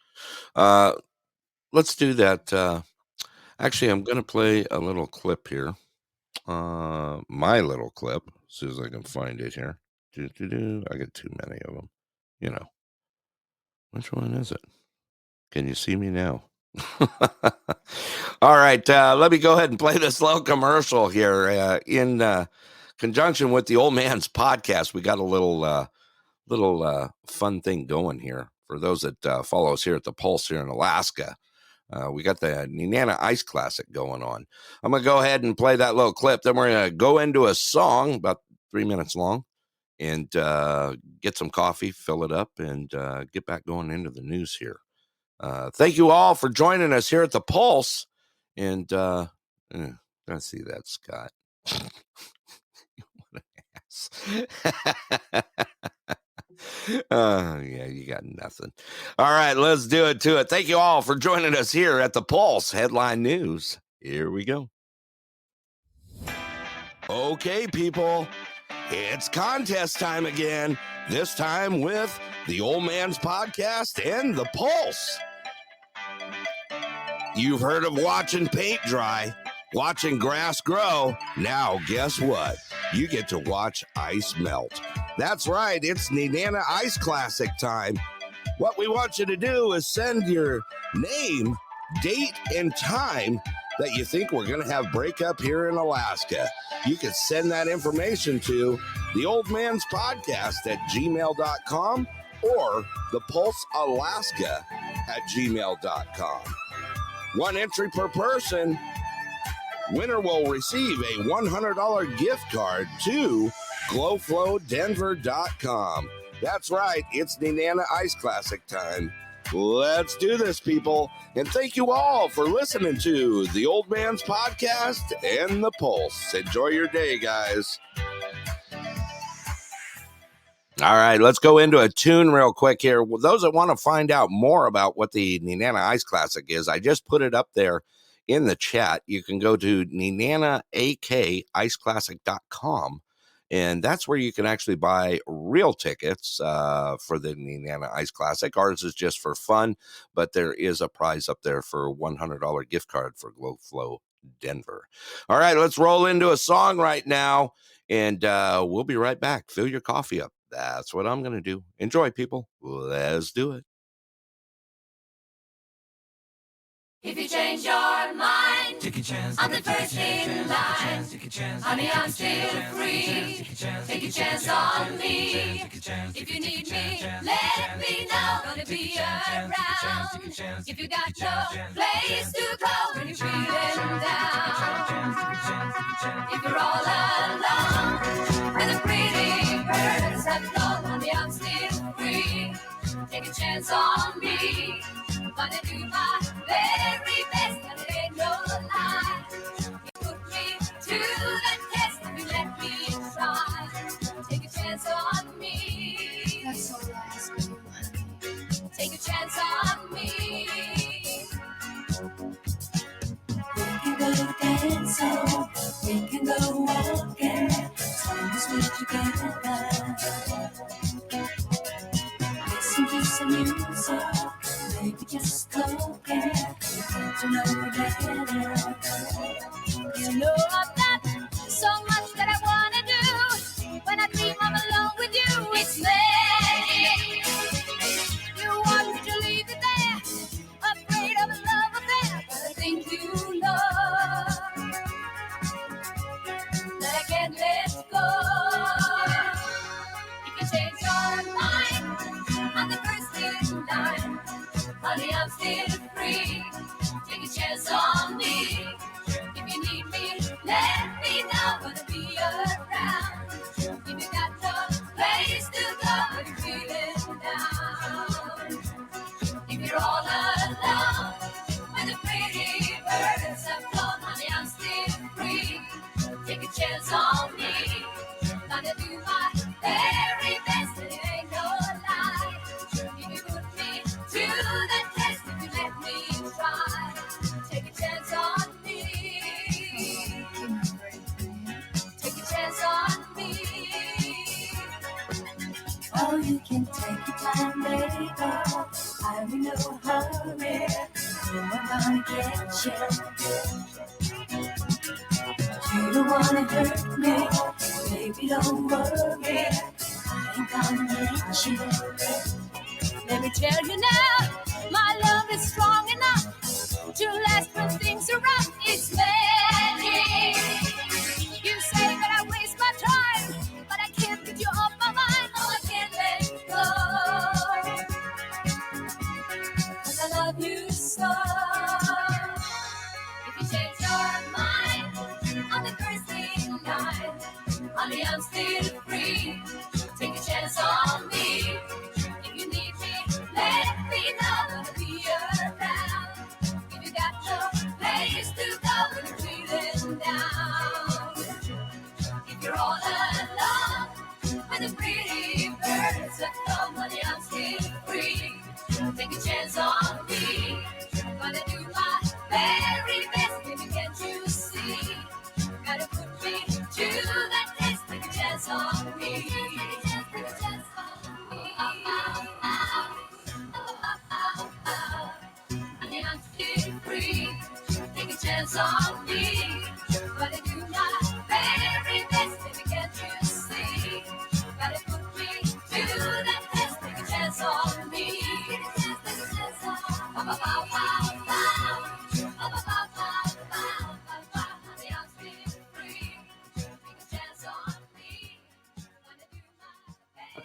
Let's do that. Actually, I'm going to play a little clip here. My little clip, as soon as I can find it here. I got too many of them. Which one is it? Can you see me now? All right, let me go ahead and play this little commercial here in conjunction with the Old Man's podcast. We got a little fun thing going here for those that follow us here at the Pulse here in Alaska. We got the Nenana Ice Classic going on. I'm going to go ahead and play that little clip. Then we're going to go into a song about 3 minutes long and get some coffee, fill it up, and get back going into the news here. Thank you all for joining us here at the Pulse. And let's see that, Scott. What an ass. Yeah, you got nothing. All right, let's do it to it. Thank you all for joining us here at the Pulse Headline News. Here we go. Okay, people, it's contest time again. This time with the Old Man's Podcast and the Pulse. You've heard of watching paint dry, watching grass grow. Now, guess what? You get to watch ice melt. That's right, it's Nenana Ice Classic time. What we want you to do is send your name, date, and time that you think we're going to have breakup here in Alaska. You can send that information to the Old Man's Podcast at gmail.com or the Pulse Alaska at gmail.com. One entry per person. Winner will receive a $100 gift card to glowflowdenver.com. That's right, it's Nenana Ice Classic time. Let's do this, people. And thank you all for listening to the Old Man's Podcast and the Pulse. Enjoy your day, guys. All right, let's go into a tune real quick here. Well, those that want to find out more about what the Nenana Ice Classic is, I just put it up there in the chat. You can go to nenanaiceclassic.com, and that's where you can actually buy real tickets for the Nenana Ice Classic. Ours is just for fun, but there is a prize up there for a $100 gift card for Glowflow Denver. All right, let's roll into a song right now, and we'll be right back. Fill your coffee up. That's what I'm going to do. Enjoy, people. Let's do it. If you change your mind, take a chance. I'm the first in line. Honey, I'm still free. Take a chance on me. If you need me, let me know. Gonna be around. If you got no place to go when you're feeling down. If you're all alone, and the pretty birds have flown, honey, I'm still free. Take a chance on me. Gonna do my very best, and it ain't no lie. You put me to the test, and you let me try. Take a chance on me. That's all I ask you, honey. Take a chance on me. We can go dancing, we can go walking, as long as we're together. Listen to some music. Maybe just talking, you get to know me better. You know I've got so much that I wanna do. When I dream I'm alone with you. Oh, you can take your time, baby. I'm in no hurry. I'm gonna get you. You don't wanna hurt me, baby, don't worry. I ain't gonna let you. Let me tell you now, my love is strong enough to last when things are rough. It's magic. You say that I waste my time, but I can't get you off my mind. Oh, I can't let go, 'cause I love you so. If you change your mind on the first thing night, honey, I'm still free. Take a chance on me. If you need me, let me know. I'll be around. If you got no place to go when you're feeling down. If you're all alone with the pretty birds that come, honey, I'm still free. Take a chance on me. Gonna do my very best, baby, can't you see? Gotta put me to that test. Take a chance on me. Take a chance on me. Honey, I'm still free. Take a chance on me. Gotta do my very best, baby, can't you see? Gotta put me to that test. Take a chance on me. Take a chance on me. Honey, I'm still free. Take a chance on me. Gonna do my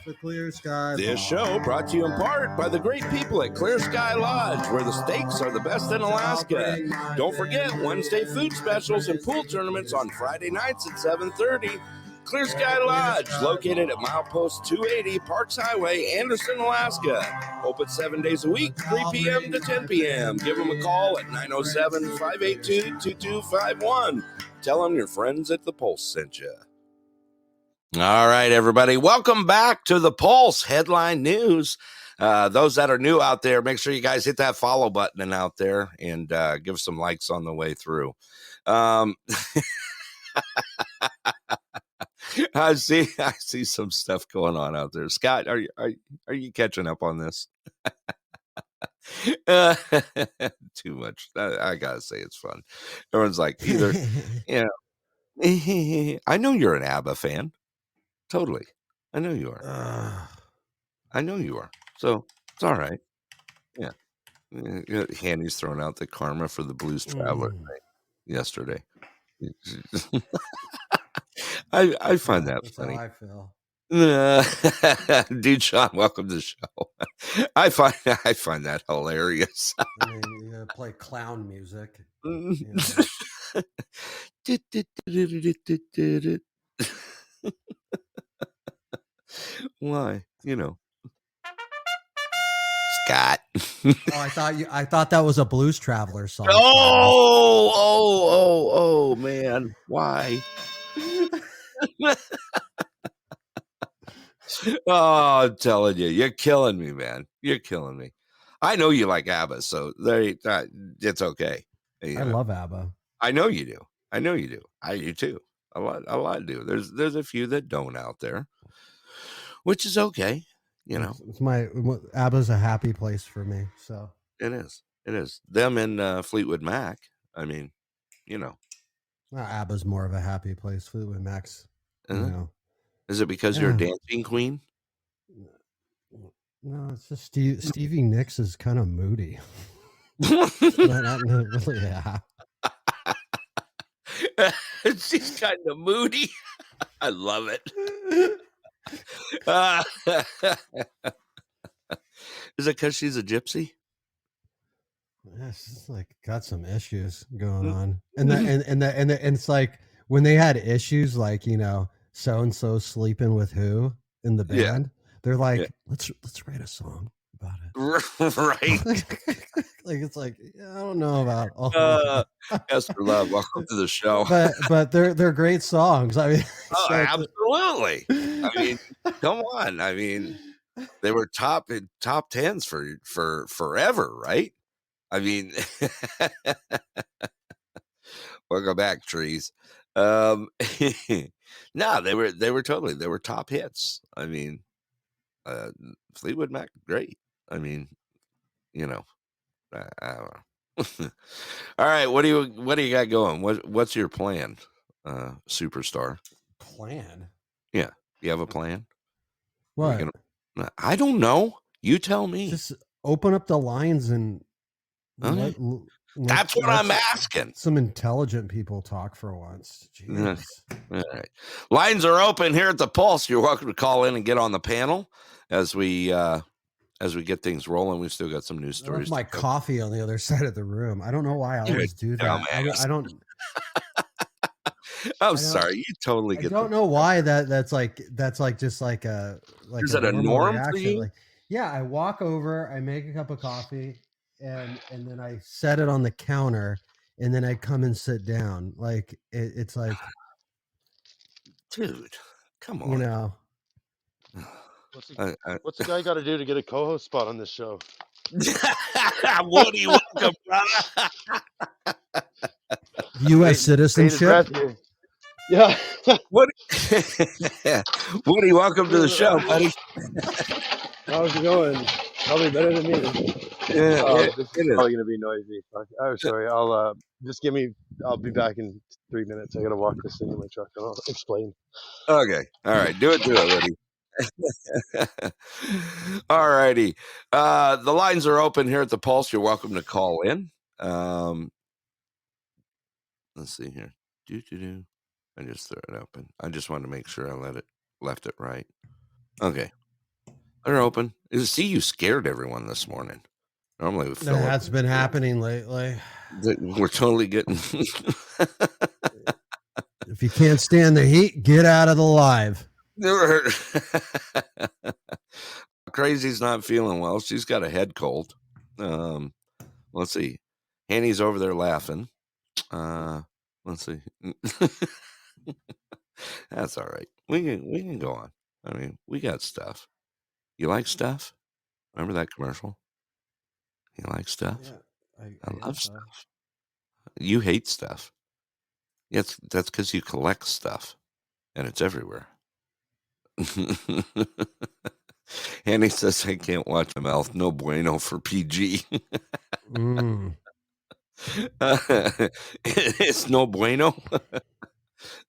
The Clear Sky. This show brought to you in part by the great people at Clear Sky Lodge, where the steaks are the best in Alaska. Don't forget Wednesday food specials and pool tournaments on Friday nights at 7:30. Clear Sky Lodge, located at milepost 280 Parks Highway, Anderson, Alaska. Open 7 days a week, 3 p.m. to 10 p.m. Give them a call at 907-582-2251. Tell them your friends at The Pulse sent you. All right, everybody. Welcome back to the Pulse Headline News. Those that are new out there, make sure you guys hit that follow button out there and give some likes on the way through. I see some stuff going on out there. Scott, are you catching up on this? Too much. I gotta say it's fun. Everyone's like, either, you know, I know you're an ABBA fan. Totally. I know you are. I know you are. So it's all right. Yeah. Handy's thrown out the karma for the Blues Traveler thing yesterday. I find that That's funny. how I feel. Dude, Sean, welcome to the show. I find that hilarious. I mean, you gotta play clown music. Why? You know. Scott. I thought that was a Blues Traveler song. Oh, man. Why? Oh, I'm telling you, you're killing me, man. You're killing me. I know you like ABBA, so it's okay. I love ABBA. I know you do. I know you do. I do too. A lot do. There's a few that don't out there, which is okay. You know, it's ABBA's a happy place for me. So it is. It is them and Fleetwood Mac. I mean, you know, ABBA's more of a happy place. Fleetwood Mac's, you know. Is it because you're a dancing queen? No, it's just Stevie Nicks is kind of moody. Not really, yeah. She's kind of moody. I love it. Is it because she's a gypsy? Yeah, she's like got some issues going on, and it's like when they had issues, like, you know, so and so sleeping with who in the band, they're like, let's write a song about it, right? Like, it's like, I don't know about all Esther Love, welcome to the show. but they're great songs. I mean, absolutely. I mean, come on. I mean, they were top tens for forever, right? I mean, welcome back, trees. No, they were top hits. I mean, Fleetwood Mac, great. I mean, you know, I don't know. All right, what do you got going? What's your plan, superstar? Plan? Yeah, you have a plan? What? I don't know. You tell me. Just open up the lines and Okay. That's what I'm asking. Some intelligent people talk for once. Jeez. All right. Lines are open here at the Pulse. You're welcome to call in and get on the panel as we get things rolling. We've still got some news stories. I left my coffee on the other side of the room. I don't know why I always do that. I don't. I'm sorry. You totally get. I don't know why that's like just like a like. Is it a norm reaction for you? Like, yeah, I walk over, I make a cup of coffee, and then I set it on the counter, and then I come and sit down. Like it's like, dude, come on. You know. What's the guy got to do to get a co-host spot on this show? Woody, welcome, brother. U.S. citizenship. Yeah. Woody, welcome to the show, buddy. How's it going? Probably better than me. Yeah, this is probably gonna be noisy. I'm sorry. I'll I'll be back in 3 minutes. I gotta walk this thing in my truck and I'll explain. Okay. All right. Do it, Woody. All righty. The lines are open here at the Pulse. You're welcome to call in. Let's see here. I just threw it open. I just wanted to make sure I left it right. Okay. They're open. See, you scared everyone this morning. Normally, That's been happening lately. We're totally getting. If you can't stand the heat, get out of the live. Crazy's not feeling well. She's got a head cold. Let's see. Annie's over there laughing. Let's see. That's all right. We can go on. I mean, we got stuff. You like stuff? Remember that commercial? You like stuff? Yeah, I love stuff. You hate stuff. Yes, that's because you collect stuff, and it's everywhere. Annie says I can't watch my mouth. No bueno for PG. It's no bueno.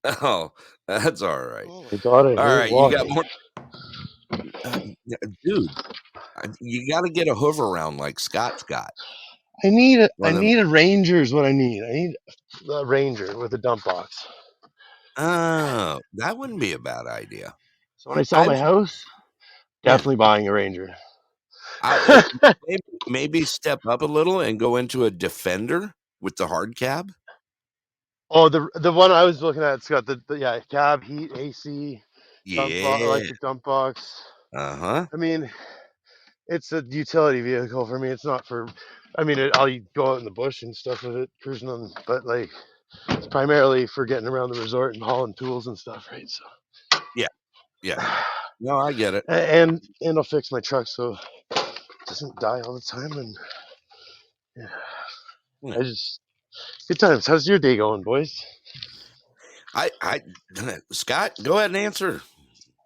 Oh, that's all right. Oh my God, all right, walking. You got more, dude. You got to get a hoover around like Scot's got. I need a Ranger is what I need. I need a Ranger with a dump box. Oh, that wouldn't be a bad idea. So when I sell my house, definitely buying a Ranger. Maybe step up a little and go into a Defender with the hard cab. Oh, the one I was looking at, it's got the cab, heat, AC, electric dump box. I mean, it's a utility vehicle for me. It's not for. I mean, I'll go out in the bush and stuff with it, cruising on. But like, it's primarily for getting around the resort and hauling tools and stuff, right? So. Yeah. No, I get it. And I'll fix my truck so it doesn't die all the time. And I just good times. How's your day going, boys? Scott, go ahead and answer.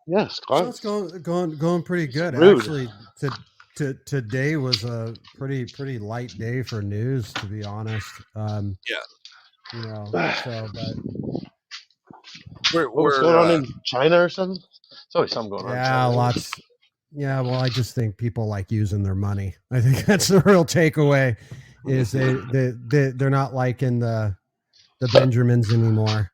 Yeah, Scott. So it's going pretty good. Rude. Actually, today was a pretty light day for news, to be honest. You know, so but what's going on in China or something? There's always something going on. Yeah, lots. Yeah, well, I just think people like using their money. I think that's the real takeaway. Is they're not liking the Benjamins anymore.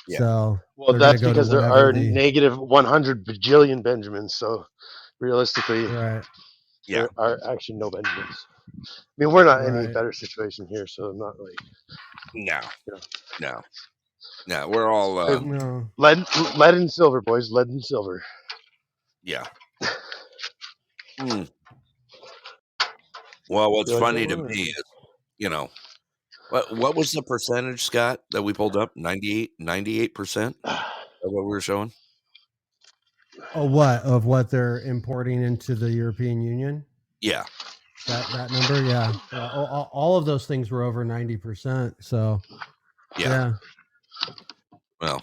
Yeah. So well, that's because there are negative 100 bajillion Benjamins. So realistically, right. There are actually no Benjamins. I mean, we're not in any better situation here, so I'm not like. No. We're all lead and silver, boys. Lead and silver. Yeah. Well, what's funny to me is, what was the percentage, Scott, that we pulled up? 98% of what we were showing? Oh, of what they're importing into the European Union? Yeah. That number, yeah. All of those things were over 90%. So, yeah. Well,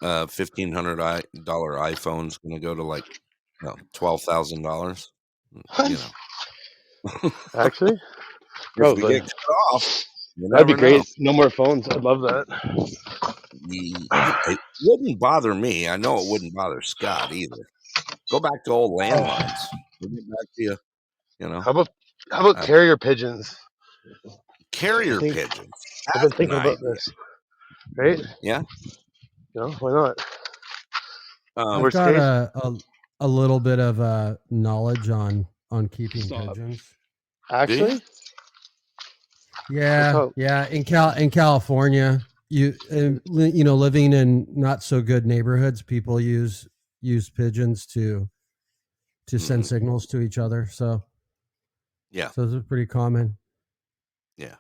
$1,500 iPhone's going to go to like No, $12,000. What? You know, Actually, if we probably. get cut off, you That'd be never know. great. No more phones. I'd love that. It wouldn't bother me. I know it wouldn't bother Scott either. Go back to old landlines. We'll get back to you. You know, How about uh, carrier pigeons? carrier think pigeons. I've been That's an thinking about idea. this. Right? Yeah. You know, why not? Um, I've Worst got case, a little bit of knowledge on keeping pigeons. do you? actually, Yeah, how? yeah. In California, living in not so good neighborhoods, people use pigeons to send signals to each other. So Yeah. so those are pretty common. Yeah.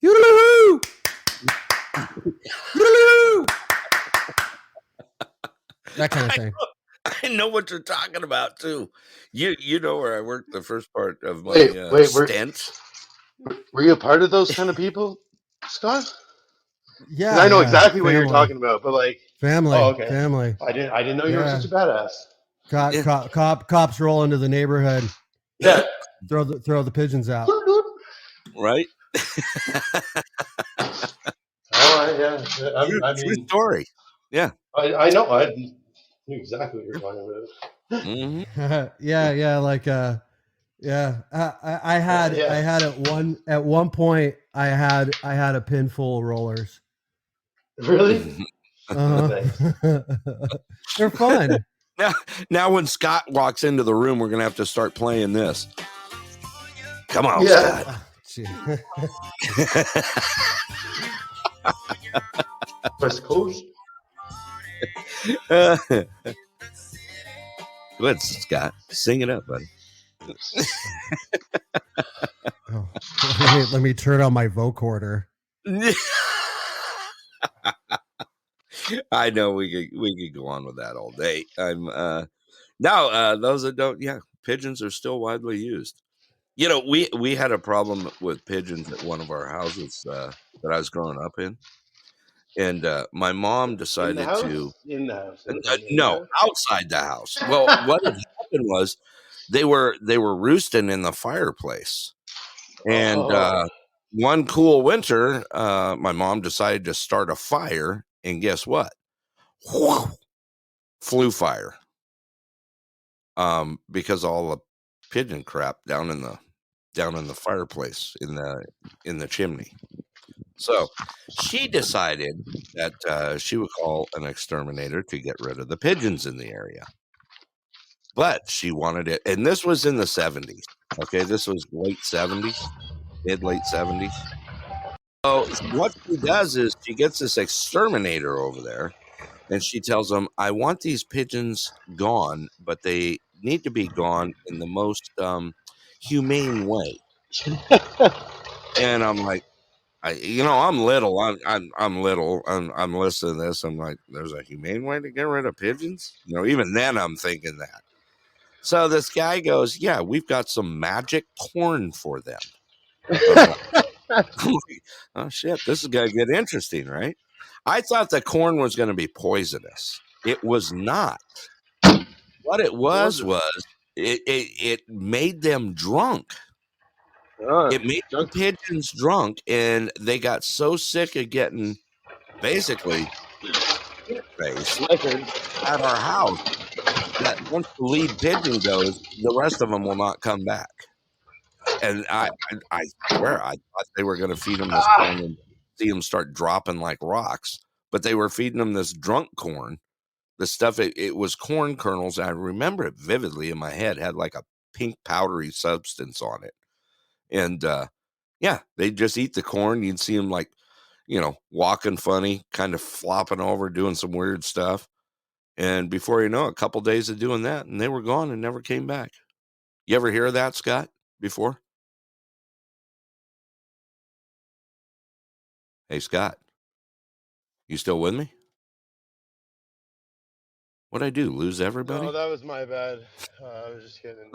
Yoo-hoo! Yoo-hoo! That kind of thing. I know what you're talking about too. You know where I worked the first part of my Wait, stint. were you a part of those kind of people, Scott? Because Yeah, I know yeah. exactly what you're talking about, but like, oh, okay. Family. I didn't know you were Yeah. such a badass. Yeah. Cops roll into the neighborhood, Yeah. throw the pigeons out. Right? Oh, yeah. I True mean, story. Yeah. I know. I knew exactly what you're talking about. Mm-hmm. Yeah. Like yeah. I had at one point I had a pin full of rollers. Really? Uh-huh. They're fun. Now when Scott walks into the room, we're gonna have to start playing this. Come on, Yeah. Scott. West Coast. Good, Scott. Sing it up, buddy. Oh, let me turn on my vocorder. I know we could go on with that all day. I'm now those that don't, yeah, pigeons are still widely used. You know, we had a problem with pigeons at one of our houses that I was growing up in, and my mom decided to In the house. no, outside the house. Well, what had happened was they were roosting in the fireplace, and one cool winter, my mom decided to start a fire, and guess what? Flew fire. Because all the pigeon crap down in the fireplace in the chimney. So she decided that she would call an exterminator to get rid of the pigeons in the area. But she wanted it, and this was in the 70s. Okay, this was late 70s, late 70s. So what she does is she gets this exterminator over there, and she tells them, "I want these pigeons gone, but they need to be gone in the most humane way." And I'm like, I'm little. I'm little. I'm listening to this. I'm like, there's a humane way to get rid of pigeons. Even then I'm thinking that. So this guy goes, "Yeah, we've got some magic corn for them." I'm like, oh shit, this is gonna get interesting, right? I thought the corn was going to be poisonous. It was not. What it was it made them drunk. It made the pigeons drunk, and they got so sick of getting basically faced at our house that once the lead pigeon goes, the rest of them will not come back. And I swear, I thought they were going to feed them this corn and see them start dropping like rocks, but they were feeding them this drunk corn. The stuff, it was corn kernels. I remember it vividly in my head. It had like a pink powdery substance on it. And yeah, they'd just eat the corn. You'd see them like, walking funny, kind of flopping over, doing some weird stuff. And before you know it, a couple days of doing that, and they were gone and never came back. You ever hear of that, Scott, before? Hey, Scott, you still with me? What'd I do? Lose everybody? No, that was my bad. I was just getting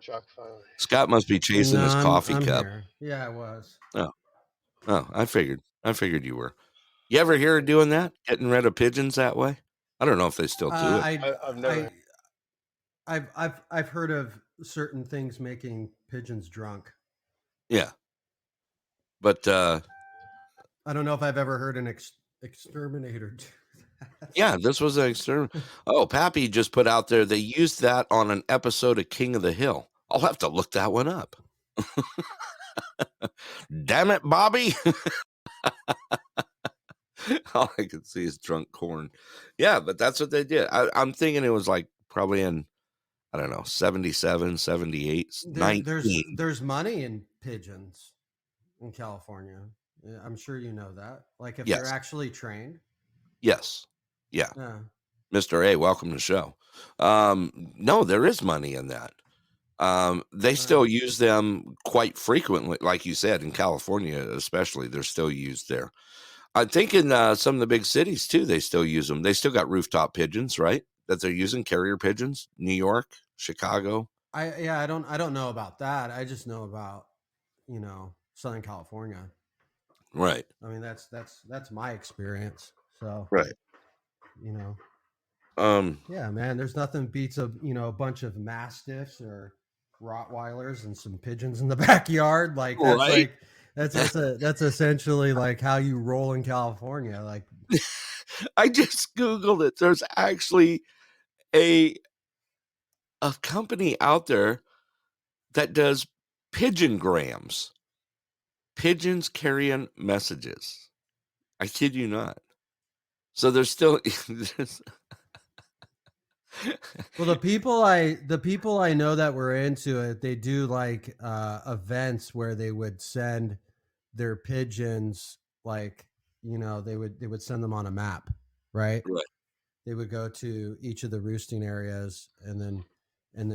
shock finally. Scott must be chasing his coffee cup. Here. Yeah, I was. Oh, I figured you were. You ever hear of doing that? Getting rid of pigeons that way? I don't know if they still do it. I've never. I've heard of certain things making pigeons drunk. Yeah. But I don't know if I've ever heard an exterminator do that. yeah, this was an external. Oh, Pappy just put out there they used that on an episode of King of the Hill. I'll have to look that one up. Damn it, Bobby. All I could see is drunk corn. Yeah, but that's what they did. I'm thinking it was like probably in, I don't know, 77, 78, 19. There's money in pigeons in California. Yeah, I'm sure you know that. Like if they're Yes. actually trained. Yes. Yeah. Yeah. Mr. A, welcome to the show. No, there is money in that. They still use them quite frequently, like you said, in California, especially. They're still used there. I think in some of the big cities too, they still use them. They still got rooftop pigeons, right? That they're using, carrier pigeons. New York, Chicago. I don't know about that. I just know about, Southern California. Right. I mean, that's my experience. So, right. Yeah, man, there's nothing beats a bunch of mastiffs or Rottweilers and some pigeons in the backyard. Like that's right? that's essentially like how you roll in California. Like I just Googled it. There's actually a company out there that does pigeongrams. Pigeons carrying messages. I kid you not. So there's still well, the people I know that were into it, they do like events where they would send their pigeons, like they would send them on a map, right? Right. They would go to each of the roosting areas and then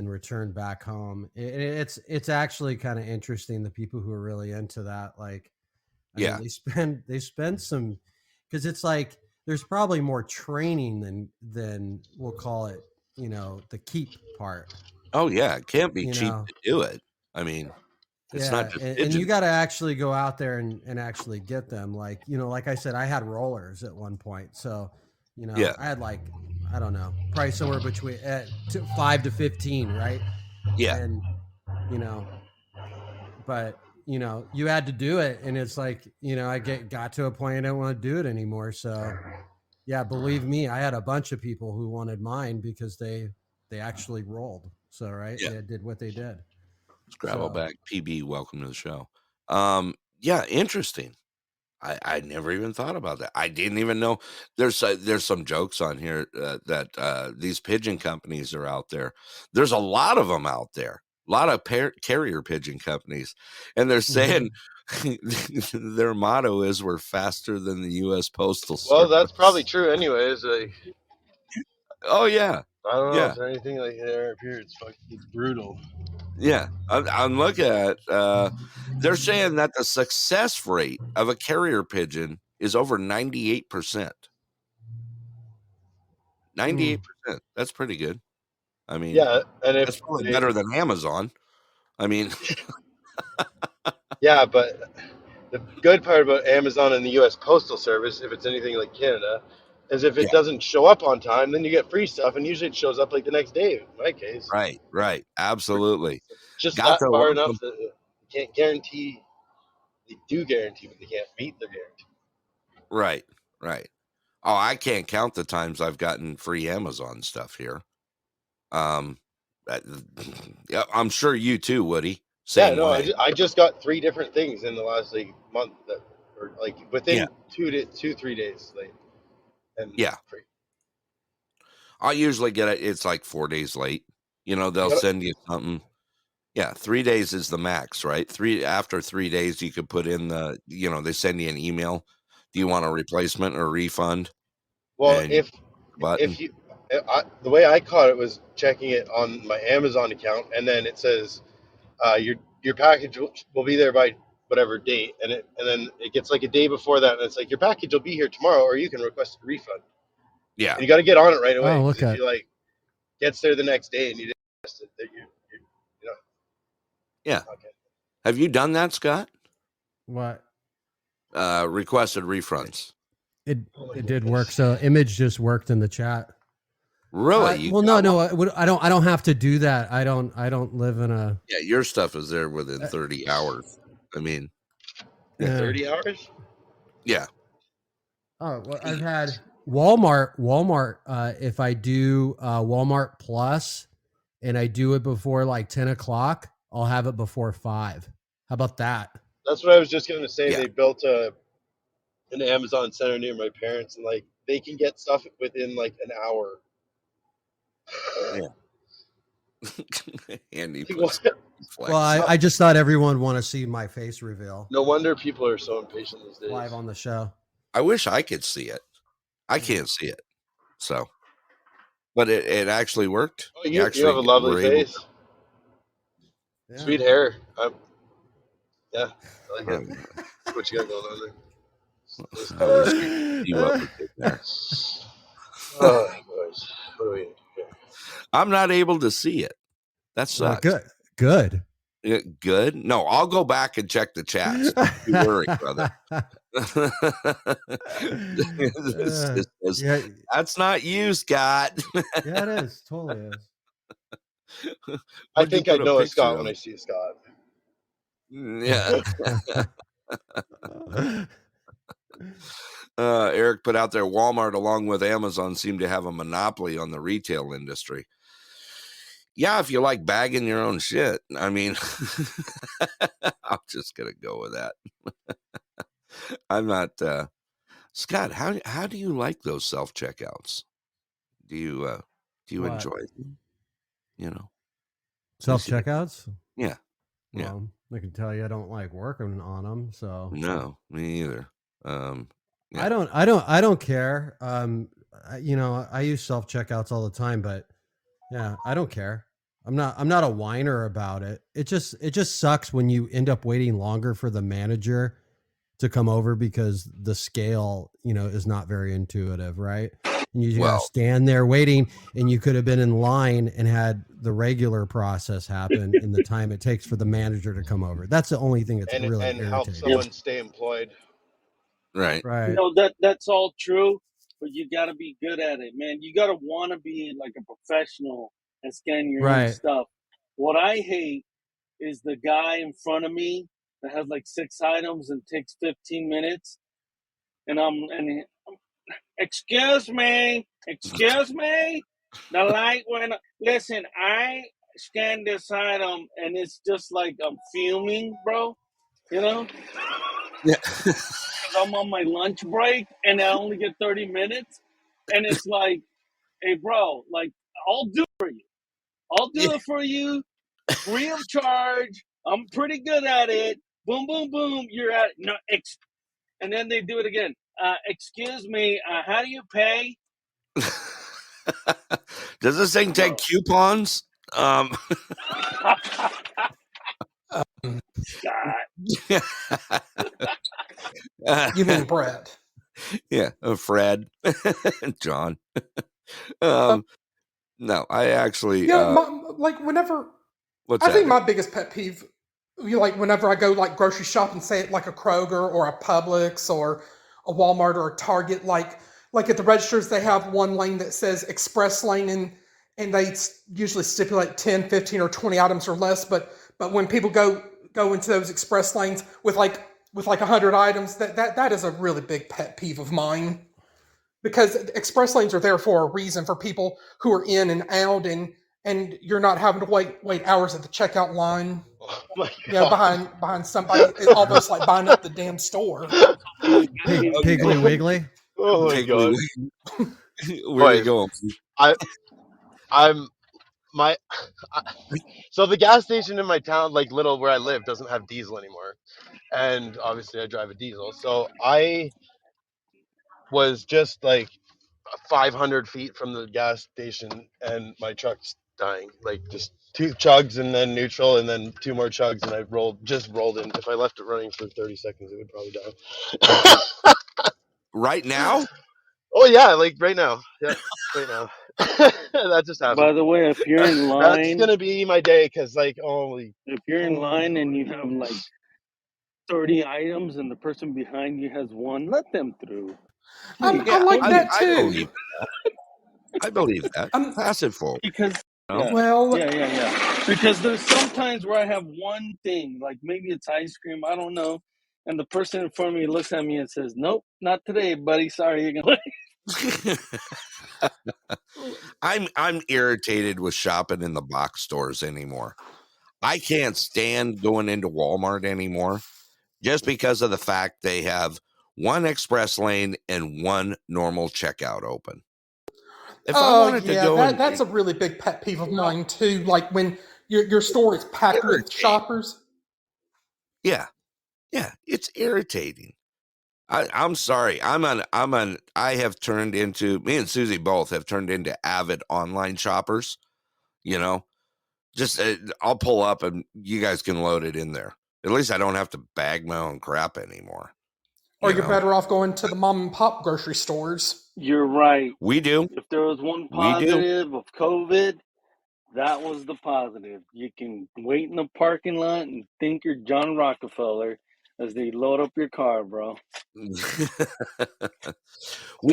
return back home. It's actually kind of interesting. The people who are really into that, like, I mean, they spend some, because it's like there's probably more training than we'll call it, the keep part. Oh yeah, it can't be cheap to do it. I mean, it's not just and you got to actually go out there and actually get them. Like, like I said, I had rollers at one point, so I had like, I don't know, probably somewhere between 5 to 15, right? Yeah. And but you had to do it, and it's like, I got to a point I didn't want to do it anymore. So yeah, believe me, I had a bunch of people who wanted mine because they actually rolled. So right, they did what they did. Gravelback PB, welcome to the show. Yeah, interesting. I never even thought about that. I didn't even know there's some jokes on here that these pigeon companies are out there. There's a lot of them out there. A lot of carrier pigeon companies, and they're saying their motto is "We're faster than the U.S. Postal Service." Well, that's probably true, anyways. Like, oh yeah, I don't know if there's anything like there up here. It's brutal. Yeah, I'm looking at. They're saying that the success rate of a carrier pigeon is over 98%. 98%. That's pretty good. I mean, yeah, and if that's probably better than Amazon. I mean, yeah, but the good part about Amazon and the U.S. Postal Service, if it's anything like Canada, is if it doesn't show up on time, then you get free stuff, and usually it shows up like the next day. In my case, right, absolutely. Just that far enough that you can't guarantee. They do guarantee, but they can't meet the guarantee. Right. Oh, I can't count the times I've gotten free Amazon stuff here. I'm sure you too, Woody. Same way. I just got 3 different things in the last month that or within 2-3 days, and free. I usually get it. It's like 4 days late. They'll send you something. Yeah, 3 days is the max, right? After 3 days, you could put in they send you an email. Do you want a replacement or a refund? Well, if you, the way I caught it was checking it on my Amazon account, and then it says your package will be there by whatever date, and then it gets like a day before that, and it's like your package will be here tomorrow, or you can request a refund. Yeah, and you got to get on it right away. Oh, okay. If you gets there the next day and you didn't request it, that you. Yeah. Okay. Have you done that, Scott? What? Requested refunds. It did work. So Image just worked in the chat. Really? Well, no, I don't have to do that. I don't live in a. Yeah, your stuff is there within 30 hours. I mean, 30 hours? yeah. Oh, well, I've had Walmart. If I do Walmart Plus and I do it before like 10 o'clock, I'll have it before 5. How about that? That's what I was just going to say. Yeah. They built an Amazon center near my parents, and like they can get stuff within like an hour. Andy Like, puts what? flex. Well, I just thought everyone want to see my face reveal No wonder people are so impatient these days. live on the show. I wish I could see it. I can't see it. So, but it actually worked. Oh, you have a lovely face. Yeah. Sweet hair. Yeah, I like it. What you got going on there? I wish you could see what we did there. Oh, boys. What do we do here? I'm not able to see it. That sucks. Good. Yeah, good. No, I'll go back and check the chats. Don't you worry, brother. That's not you, Scott. Yeah, it is. Totally is. I think I know a Scot when I see a Scot. Yeah. Eric put out there, Walmart along with Amazon seem to have a monopoly on the retail industry. Yeah, if you like bagging your own shit. I mean, I'm just gonna go with that. I'm not Scott, how do you like those self-checkouts? Do you What? enjoy them? You know. Self-checkouts? Yeah. Well, I can tell you I don't like working on them, so No, me either. Yeah. I don't care. I use self-checkouts all the time, but yeah, I don't care. I'm not a whiner about it. It just sucks when you end up waiting longer for the manager to come over because the scale, is not very intuitive, right? And you gotta stand there waiting, and you could have been in line and had the regular process happen in the time it takes for the manager to come over. That's the only thing that's really irritating. Help someone stay employed. Right. That's all true, but you got to be good at it, man. You got to want to be like a professional and scan your own stuff. What I hate is the guy in front of me that has like 6 items and takes 15 minutes, and excuse me, the light went. Listen, I scanned this item and it's just like I'm fuming, bro. Yeah. I'm on my lunch break and I only get 30 minutes, and it's like, hey, bro, like I'll do it for you, free of charge. I'm pretty good at it. Boom, boom, boom. You're at no. And then they do it again. Excuse me. How do you pay? Does this thing take coupons? You mean Brett? Yeah, Fred, John. No, I actually. Whenever. What's I that? think my biggest pet peeve, whenever I go like grocery shopping, say it like a Kroger or a Publix or a Walmart or a Target, like at the registers, they have one lane that says express lane, and they usually stipulate 10, 15, or 20 items or less. But when people go into those express lanes with like 100 items, that is a really big pet peeve of mine, because express lanes are there for a reason, for people who are in and out, and you're not having to wait hours at the checkout line. Oh my God. Behind somebody. It's almost like buying up the damn store. Piggly Wiggly. Oh my God. Where are you going? So the gas station in my town, like little where I live, doesn't have diesel anymore, and obviously I drive a diesel. So I was just like 500 feet from the gas station, and my truck's dying. Like just 2 chugs and then neutral, and then 2 more chugs, and I rolled in. If I left it running for 30 seconds, it would probably die. Right now? Oh yeah, like right now. Yeah, right now. That just happened. By the way, if you're in line, that's gonna be my day, because like if you're in line and you have like 30 items and the person behind you has 1, let them through. I like that too. I believe that. Pass it forward. Because You know? yeah, Well, yeah. Because there's sometimes where I have one thing, like maybe it's ice cream, I don't know, and the person in front of me looks at me and says, "Nope, not today, buddy. Sorry, you're gonna." I'm irritated with shopping in the box stores anymore. I can't stand going into Walmart anymore just because of the fact they have one express lane and one normal checkout open. If I Oh wanted to yeah, go and that's a really big pet peeve of mine too. Like when your store is packed with irritate, shoppers. yeah, it's irritating. I'm sorry. I have turned into, me and Susie both have turned into avid online shoppers. You know, just I'll pull up and you guys can load it in there. At least I don't have to bag my own crap anymore. Or You you're know, better off going to the mom and pop grocery stores. You're right. we do. If there was one We do. positive of COVID, that was the positive. You can wait in the parking lot and think you're John Rockefeller as they load up your car, bro. we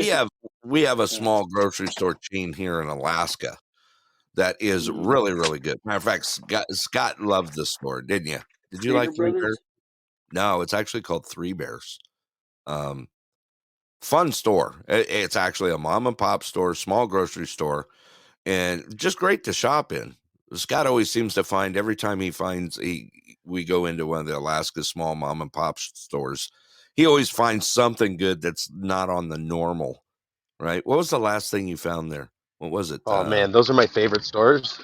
It's have a yeah. small grocery store chain here in Alaska that is really, really good. Matter of fact, Scott loved the store, didn't you? Did you Trader like Three Bears? Brothers. No, it's actually called Three Bears. Fun store. It's actually a mom and pop store, small grocery store, and just great to shop in. Scott always seems to find every time we go into one of the Alaska small mom and pop stores, he always finds something good that's not on the normal. Right? What was the last thing you found there? What was it? Oh man, those are my favorite stores.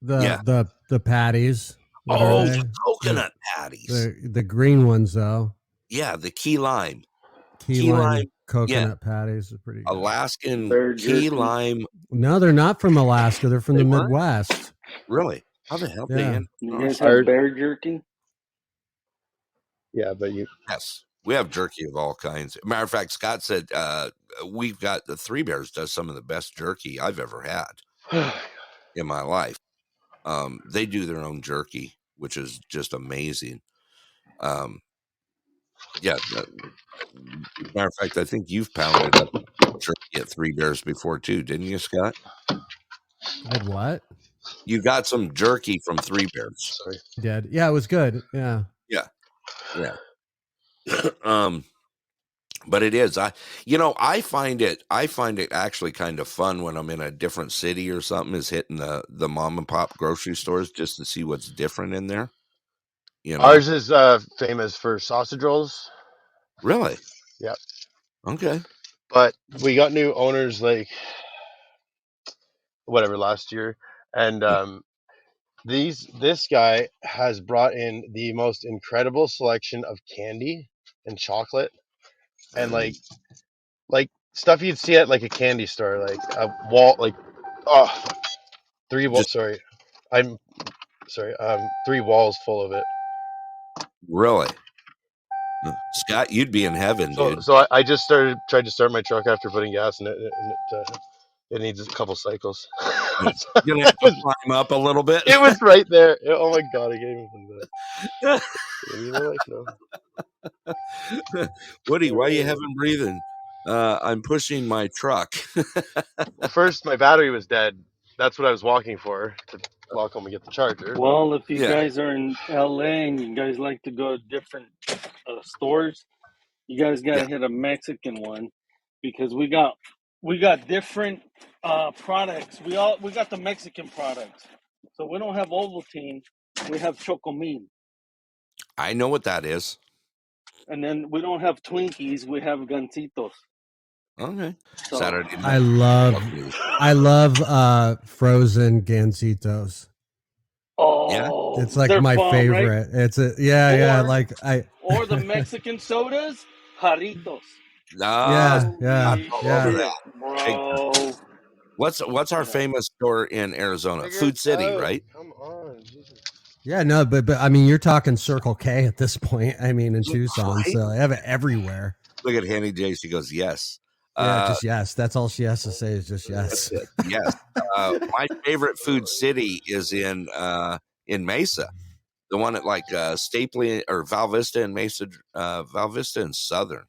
Yeah. The patties. What are Oh, they? the coconut patties. The green ones though. Yeah, the key lime. Key lime Yeah, coconut patties are pretty good. Alaskan Bear key jerky. lime. No, they're not from Alaska. They're from They the weren't? Midwest. Really? How the hell they Yeah. end? You on guys our- have bear jerky? Yeah, but you. Yes, we have jerky of all kinds. Matter of fact, Scott said we've got the Three Bears does some of the best jerky I've ever had in my life. They do their own jerky, which is just amazing. Yeah. Matter of fact, I think you've pounded up jerky at Three Bears before too, didn't you, Scott? Did what? You got some jerky from Three Bears. Sorry. Did. Yeah, it was good. Yeah. Yeah. But it is. I find it actually kind of fun when I'm in a different city or something, is hitting the mom and pop grocery stores just to see what's different in there. You know? Ours is famous for sausage rolls. Really? Yep. Okay. But we got new owners like last year, and this guy has brought in the most incredible selection of candy and chocolate and like stuff you'd see at like a candy store, like a wall, like sorry, I'm sorry, 3 walls full of it. Really? Scott, you'd be in heaven, dude. So I just tried to start my truck after putting gas in it, and it needs a couple cycles. You're gonna have to climb up a little bit. It was right there. Oh my god, I can't even believe that. Maybe my life now. Woody, why are you having breathing? I'm pushing my truck. Well, first, my battery was dead. That's what I was walking for, to walk home and get the charger. Well, if you guys are in LA and you guys like to go to different stores, you guys got to hit a Mexican one, because we got different products. We got the Mexican products. So we don't have Ovaltine, we have Chocomil. I know what that is. And then we don't have Twinkies, we have Gancitos. Okay. So, Saturday night. I love frozen Gancitos. Oh, it's like my favorite. Right? It's like or the Mexican sodas, Jarritos. Yeah. Bro. What's our famous store in Arizona? Food City, right? Come on, Jesus. Yeah, no, but I mean, you're talking Circle K at this point. I mean, in Tucson, right? So I have it everywhere. Look at Hanny J. She goes, yes. Yeah, just yes. That's all she has to say is just yes. Yes. My favorite Food City is in Mesa, the one at like Stapley or Val Vista and Mesa, Val Vista and Southern.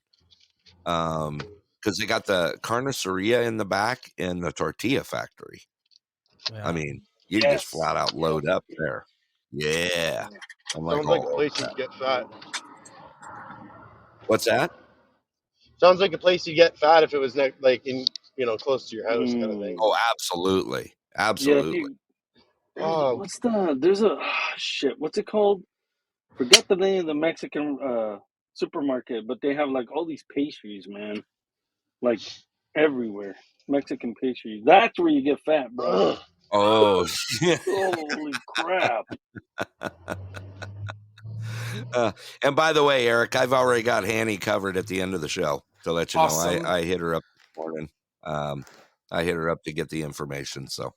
because they got the carniceria in the back and the tortilla factory. Yeah. I mean, you can just flat out load up there. Yeah. I'm like, Sounds like a oh, place you get fat. what's that? Sounds like a place you get fat if it was like in close to your house kind of thing. Oh, absolutely. Yeah, Absolutely. there's a shit. What's it called? Forgot the name of the Mexican supermarket, but they have like all these pastries, man. Like everywhere, Mexican pastries. That's where you get fat, bro. Ugh. Oh, Holy crap! and by the way, Eric, I've already got Hanny covered at the end of the show to let you know. Awesome. I hit her up this morning. I hit her up to get the information, so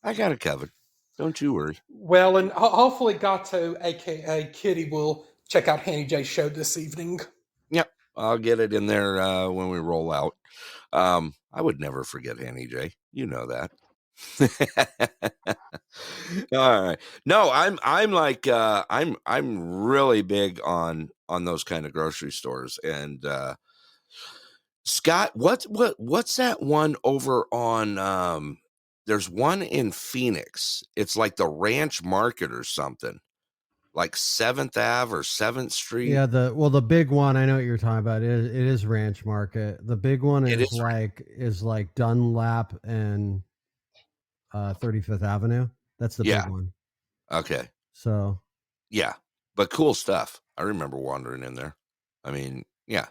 I got it covered. Don't you worry. Well, and hopefully Gato, aka Kitty, will check out Hanny J's show this evening. Yep, I'll get it in there when we roll out. I would never forget Hanny J. You know that. All right. No, I'm like I'm really big on those kind of grocery stores. And Scott, what's that one over on there's one in Phoenix. It's like the Ranch Market or something. Like 7th Ave or 7th Street. Yeah, the big one, I know what you're talking about. It is Ranch Market. The big one is like Dunlap and 35th Avenue. That's the big one. Okay. So yeah, but cool stuff. I remember wandering in there. I mean, yeah,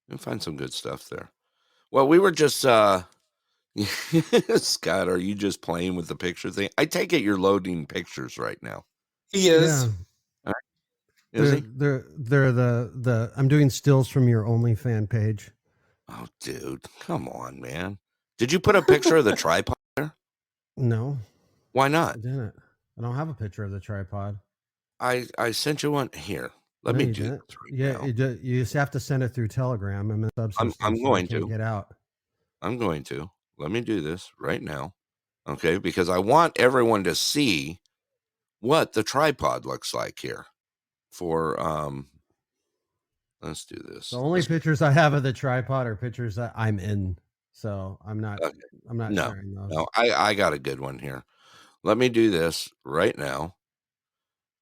you can find some good stuff there. Well, we were just Scott, are you just playing with the picture thing? I take it you're loading pictures right now. He is. yeah. All right. Is he? They're the I'm doing stills from your OnlyFans page. Oh, dude, come on, man. Did you put a picture of the tripod there? No. Why I not? didn't. I don't have a picture of the tripod. I sent you one here. Let No, me you do didn't. this right Yeah, now. you just have to send it through Telegram. I'm in a subsystem, I'm so going I can't to. get out. I'm going to. Let me do this right now. Okay, because I want everyone to see what the tripod looks like here for let's do this. The only pictures I have of the tripod are pictures that I'm in. So I'm not no, sharing those. no, I got a good one here. Let me do this right now.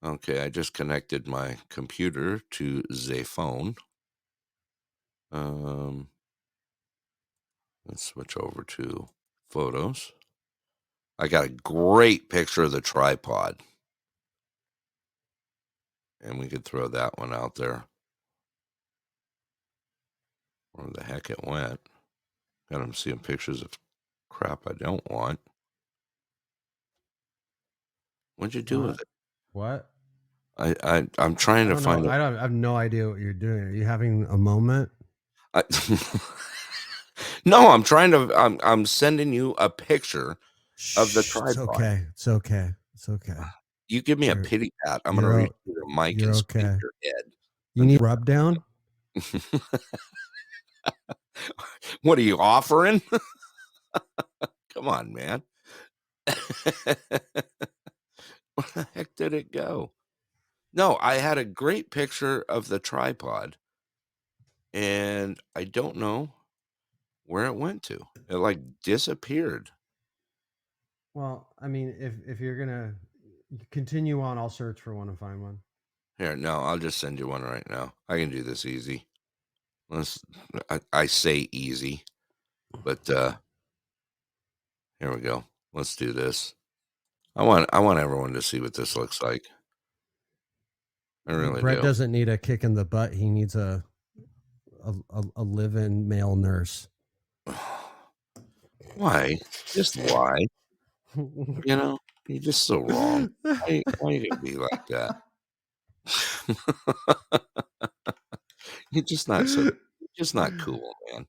Okay, I just connected my computer to the phone. Let's switch over to photos. I got a great picture of the tripod. And we could throw that one out there. Where the heck it went. Got them seeing pictures of crap I don't want. What'd you do with it? What? I'm trying to find it. I have no idea what you're doing. Are you having a moment? No, I'm trying to. I'm sending you a picture of the tripod. It's okay. It's okay. It's okay. You give me a pity pat. I'm gonna reach your mic and squeeze your head. You need rub down? What are you offering? Come on, man. Where the heck did it go? No, I had a great picture of the tripod, and I don't know where it went to. It like disappeared. Well, I mean, if you're gonna continue on, I'll search for one and find one. Here, no, I'll just send you one right now. I can do this easy. I say easy, but here we go. Let's do this. I want everyone to see what this looks like. I really Brett do. doesn't need a kick in the butt. He needs a live-in male nurse. Why? Just why? You know, you're just so wrong. Why you gonna be like that? You're just not cool, man.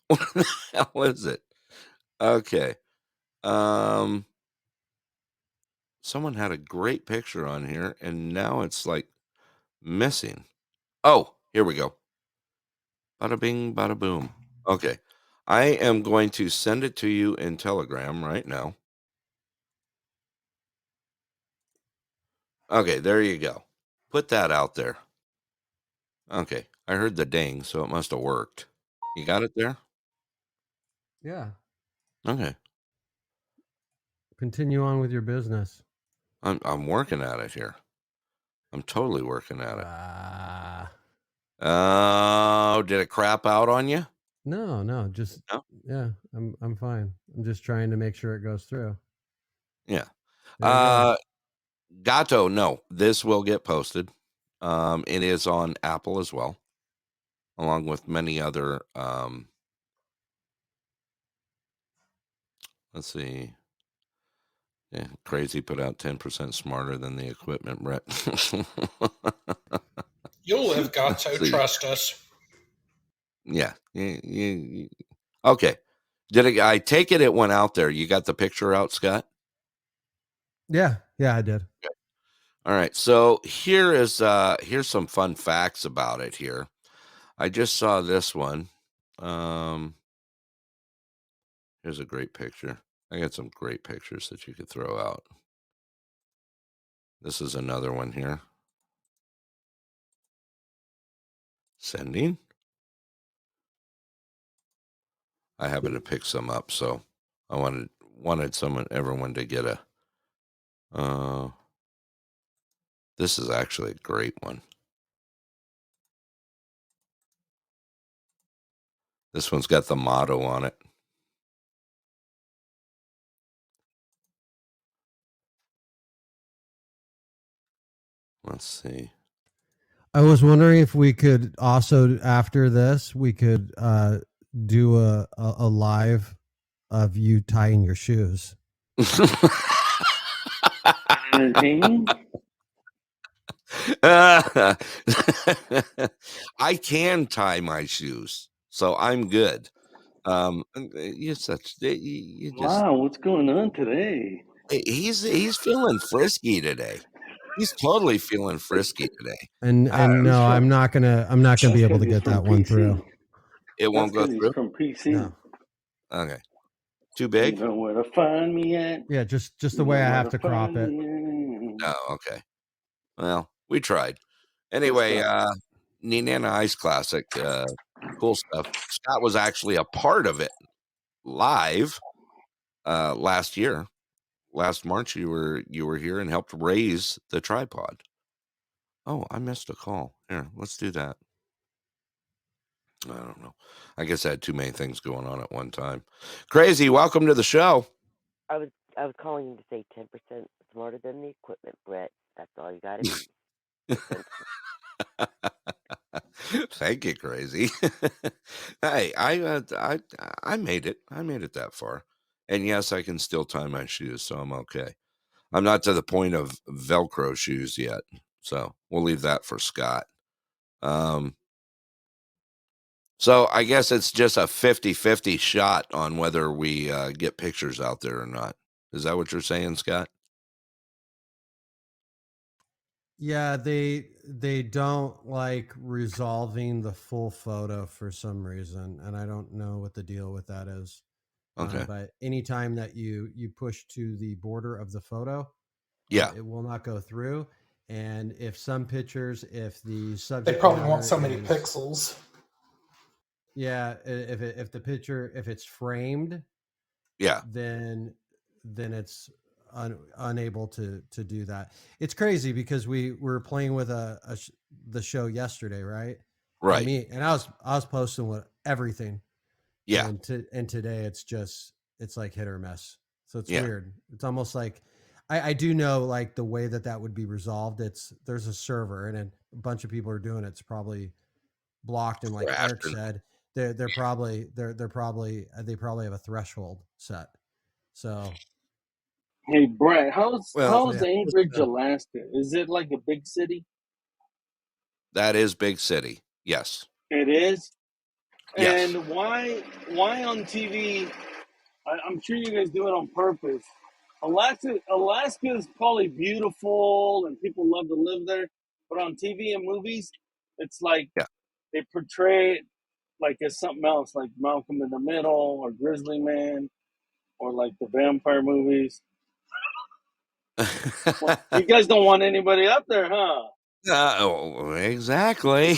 What the hell is it? Okay. Someone had a great picture on here, and now it's like missing. Oh, here we go. Bada bing, bada boom. Okay. I am going to send it to you in Telegram right now. Okay, there you go. Put that out there. Okay. I heard the ding, so it must have worked. You got it there? Yeah. Okay. Continue on with your business. I'm working at it here. I'm totally working at it. Oh, did it crap out on you? No, just No? yeah, I'm fine. I'm just trying to make sure it goes through. Yeah. There it goes. Gato, no. This will get posted. It is on Apple as well, along with many other let's see. Yeah, Crazy put out 10% smarter than the equipment, Brett. You'll live, Gato. Let's see. Trust us. Yeah. Okay. I take it went out there. You got the picture out, Scott? Yeah, I did. All right. So here's some fun facts about it here. I just saw this one. Here's a great picture. I got some great pictures that you could throw out. This is another one here. Sending. I happened to pick some up, so I wanted everyone to get a. This is actually a great one. This one's got the motto on it. Let's see. I was wondering if we could also, after this, we could do a live of you tying your shoes. Entertaining? I can tie my shoes, so I'm good. You're such you just Wow, what's going on today? he's feeling frisky today. He's totally feeling frisky today. And no, I'm not gonna be able to get that one through. It won't go through. He's from PC. No. Okay. Too big? You know where to find me at. Yeah, just the way I have to crop it. Oh, okay. Well, we tried. Anyway, Nina Ice Classic, cool stuff. Scott was actually a part of it live last year. Last March, you were here and helped raise the tripod. Oh, I missed a call. Here, let's do that. I don't know. I guess I had too many things going on at one time. Crazy, welcome to the show. I was calling to say 10% smarter than the equipment, Brett. That's all you got to be. Thank you, Crazy. Hey, I made it. I made it that far. And yes, I can still tie my shoes, so I'm okay. I'm not to the point of Velcro shoes yet, so we'll leave that for Scott. So I guess it's just a 50-50 shot on whether we get pictures out there or not. Is that what you're saying, Scott? Yeah, they don't like resolving the full photo for some reason, and I don't know what the deal with that is. Okay. But anytime that you push to the border of the photo, yeah, it will not go through. And if some pictures, if the subject, they probably want so many pixels. Yeah, if the picture, if it's framed, yeah, then it's unable to do that. It's crazy because we were playing with the show yesterday, right? Right. And I was posting with everything. Yeah. And today it's like hit or miss. So it's weird. It's almost like I do know like the way that would be resolved. There's a server and a bunch of people are doing it. It's probably blocked, and like Eric said, they probably have a threshold set. So hey Brett, how's Anchorage, Alaska? Is it like a big city? That is big city. Yes. It is? Yes. And why on TV? I'm sure you guys do it on purpose. Alaska is probably beautiful and people love to live there, but on TV and movies, it's like they portray it like it's something else, like Malcolm in the Middle or Grizzly Man or like the vampire movies. Well, you guys don't want anybody up there, huh? Exactly.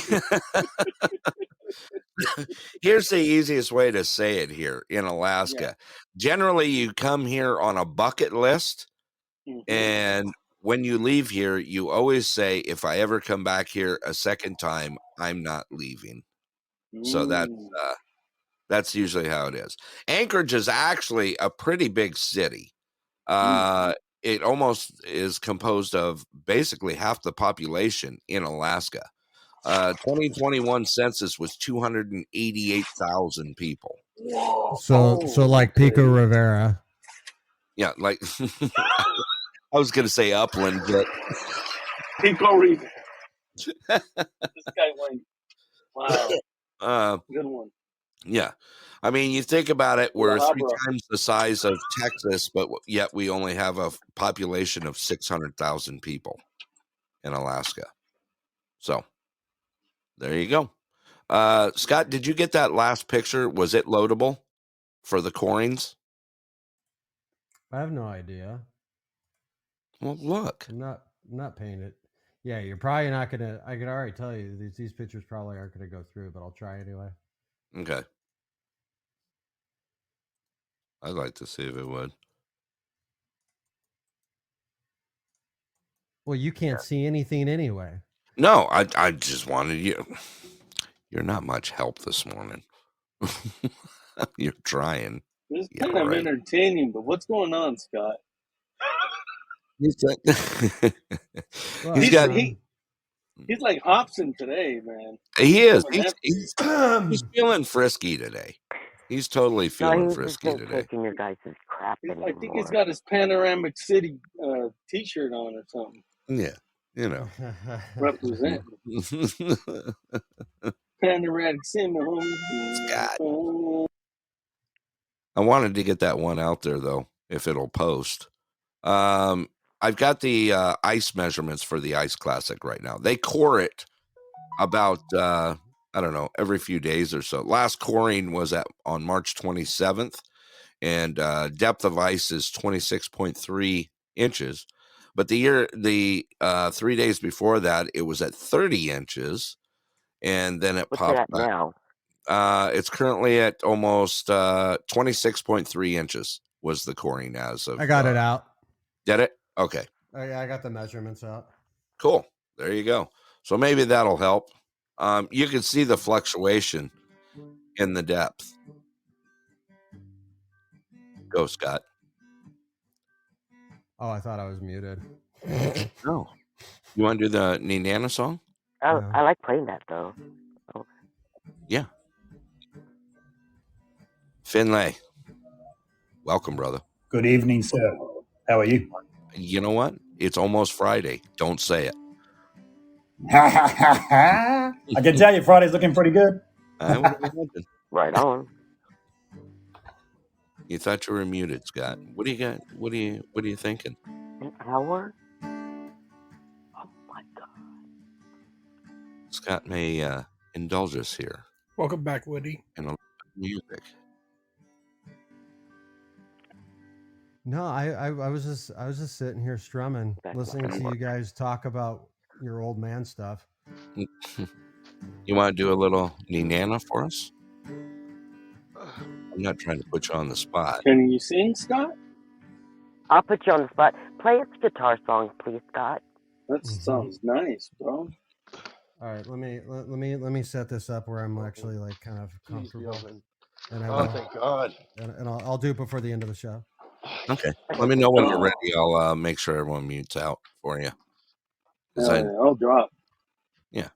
Here's the easiest way to say it here in Alaska. Generally, you come here on a bucket list, and when you leave here, you always say, if I ever come back here a second time, I'm not leaving. So that's usually how it is. Anchorage is actually a pretty big city. It almost is composed of basically half the population in Alaska. 2021 census was 288,000 people. So like Pico Rivera. Yeah, like I was going to say Upland, but Pico Rivera. This guy went. Wow. Good one. Yeah. I mean, you think about it, we're La 3 Habra. times the size of Texas, but yet we only have a population of 600,000 people in Alaska. So there you go. Scott, did you get that last picture? Was it loadable for the corings? I have no idea. Well, look. I'm not paying it. Yeah, you're probably not gonna. I can already tell you these pictures probably aren't gonna go through, but I'll try anyway. Okay. I'd like to see if it would. Well, you can't see anything anyway. No, I just wanted you. You're not much help this morning. You're trying. It's kind of entertaining, but what's going on, Scott? He's like Hobson today, man. He is. He's feeling frisky today. He's totally feeling frisky today. Taking your guys' crap anymore. I think he's got his Panoramic City T-shirt on or something. Yeah, you know, represent Panoramic City. Scott. I wanted to get that one out there though, if it'll post. I've got the ice measurements for the Ice Classic right now. They core it about I don't know, every few days or so. Last coring was on March 27th, and depth of ice is 26.3 inches. But the 3 days before that, it was at 30 inches, and then it popped back. Now? It's currently at almost 26.3 inches was the coring as of. I got it out. Did it? Okay. I got the measurements out. Cool. There you go. So maybe that'll help. You can see the fluctuation in the depth. Go, Scott. Oh, I thought I was muted. No. You want to do the Ninana song? Oh, no. I like playing that though. Oh. Yeah. Finlay. Welcome, brother. Good evening, sir. How are you? You know what? It's almost Friday. Don't say it. I can tell you Friday's looking pretty good. Right on. You thought you were muted, Scott. What do you got? What are you thinking? An hour? Oh my God. Scott may indulge us here. Welcome back, Woody. And a music. No, I was just sitting here strumming, listening to you guys talk about your old man stuff. You want to do a little Ninana for us? I'm not trying to put you on the spot. Can you sing, Scott? I'll put you on the spot. Play a guitar song, please, Scott. That sounds nice, bro. All right, let me set this up where I'm actually like kind of comfortable. And thank God. And I'll do it before the end of the show. Okay. Let me know when you're ready. I'll make sure everyone mutes out for you. I'll drop. Yeah.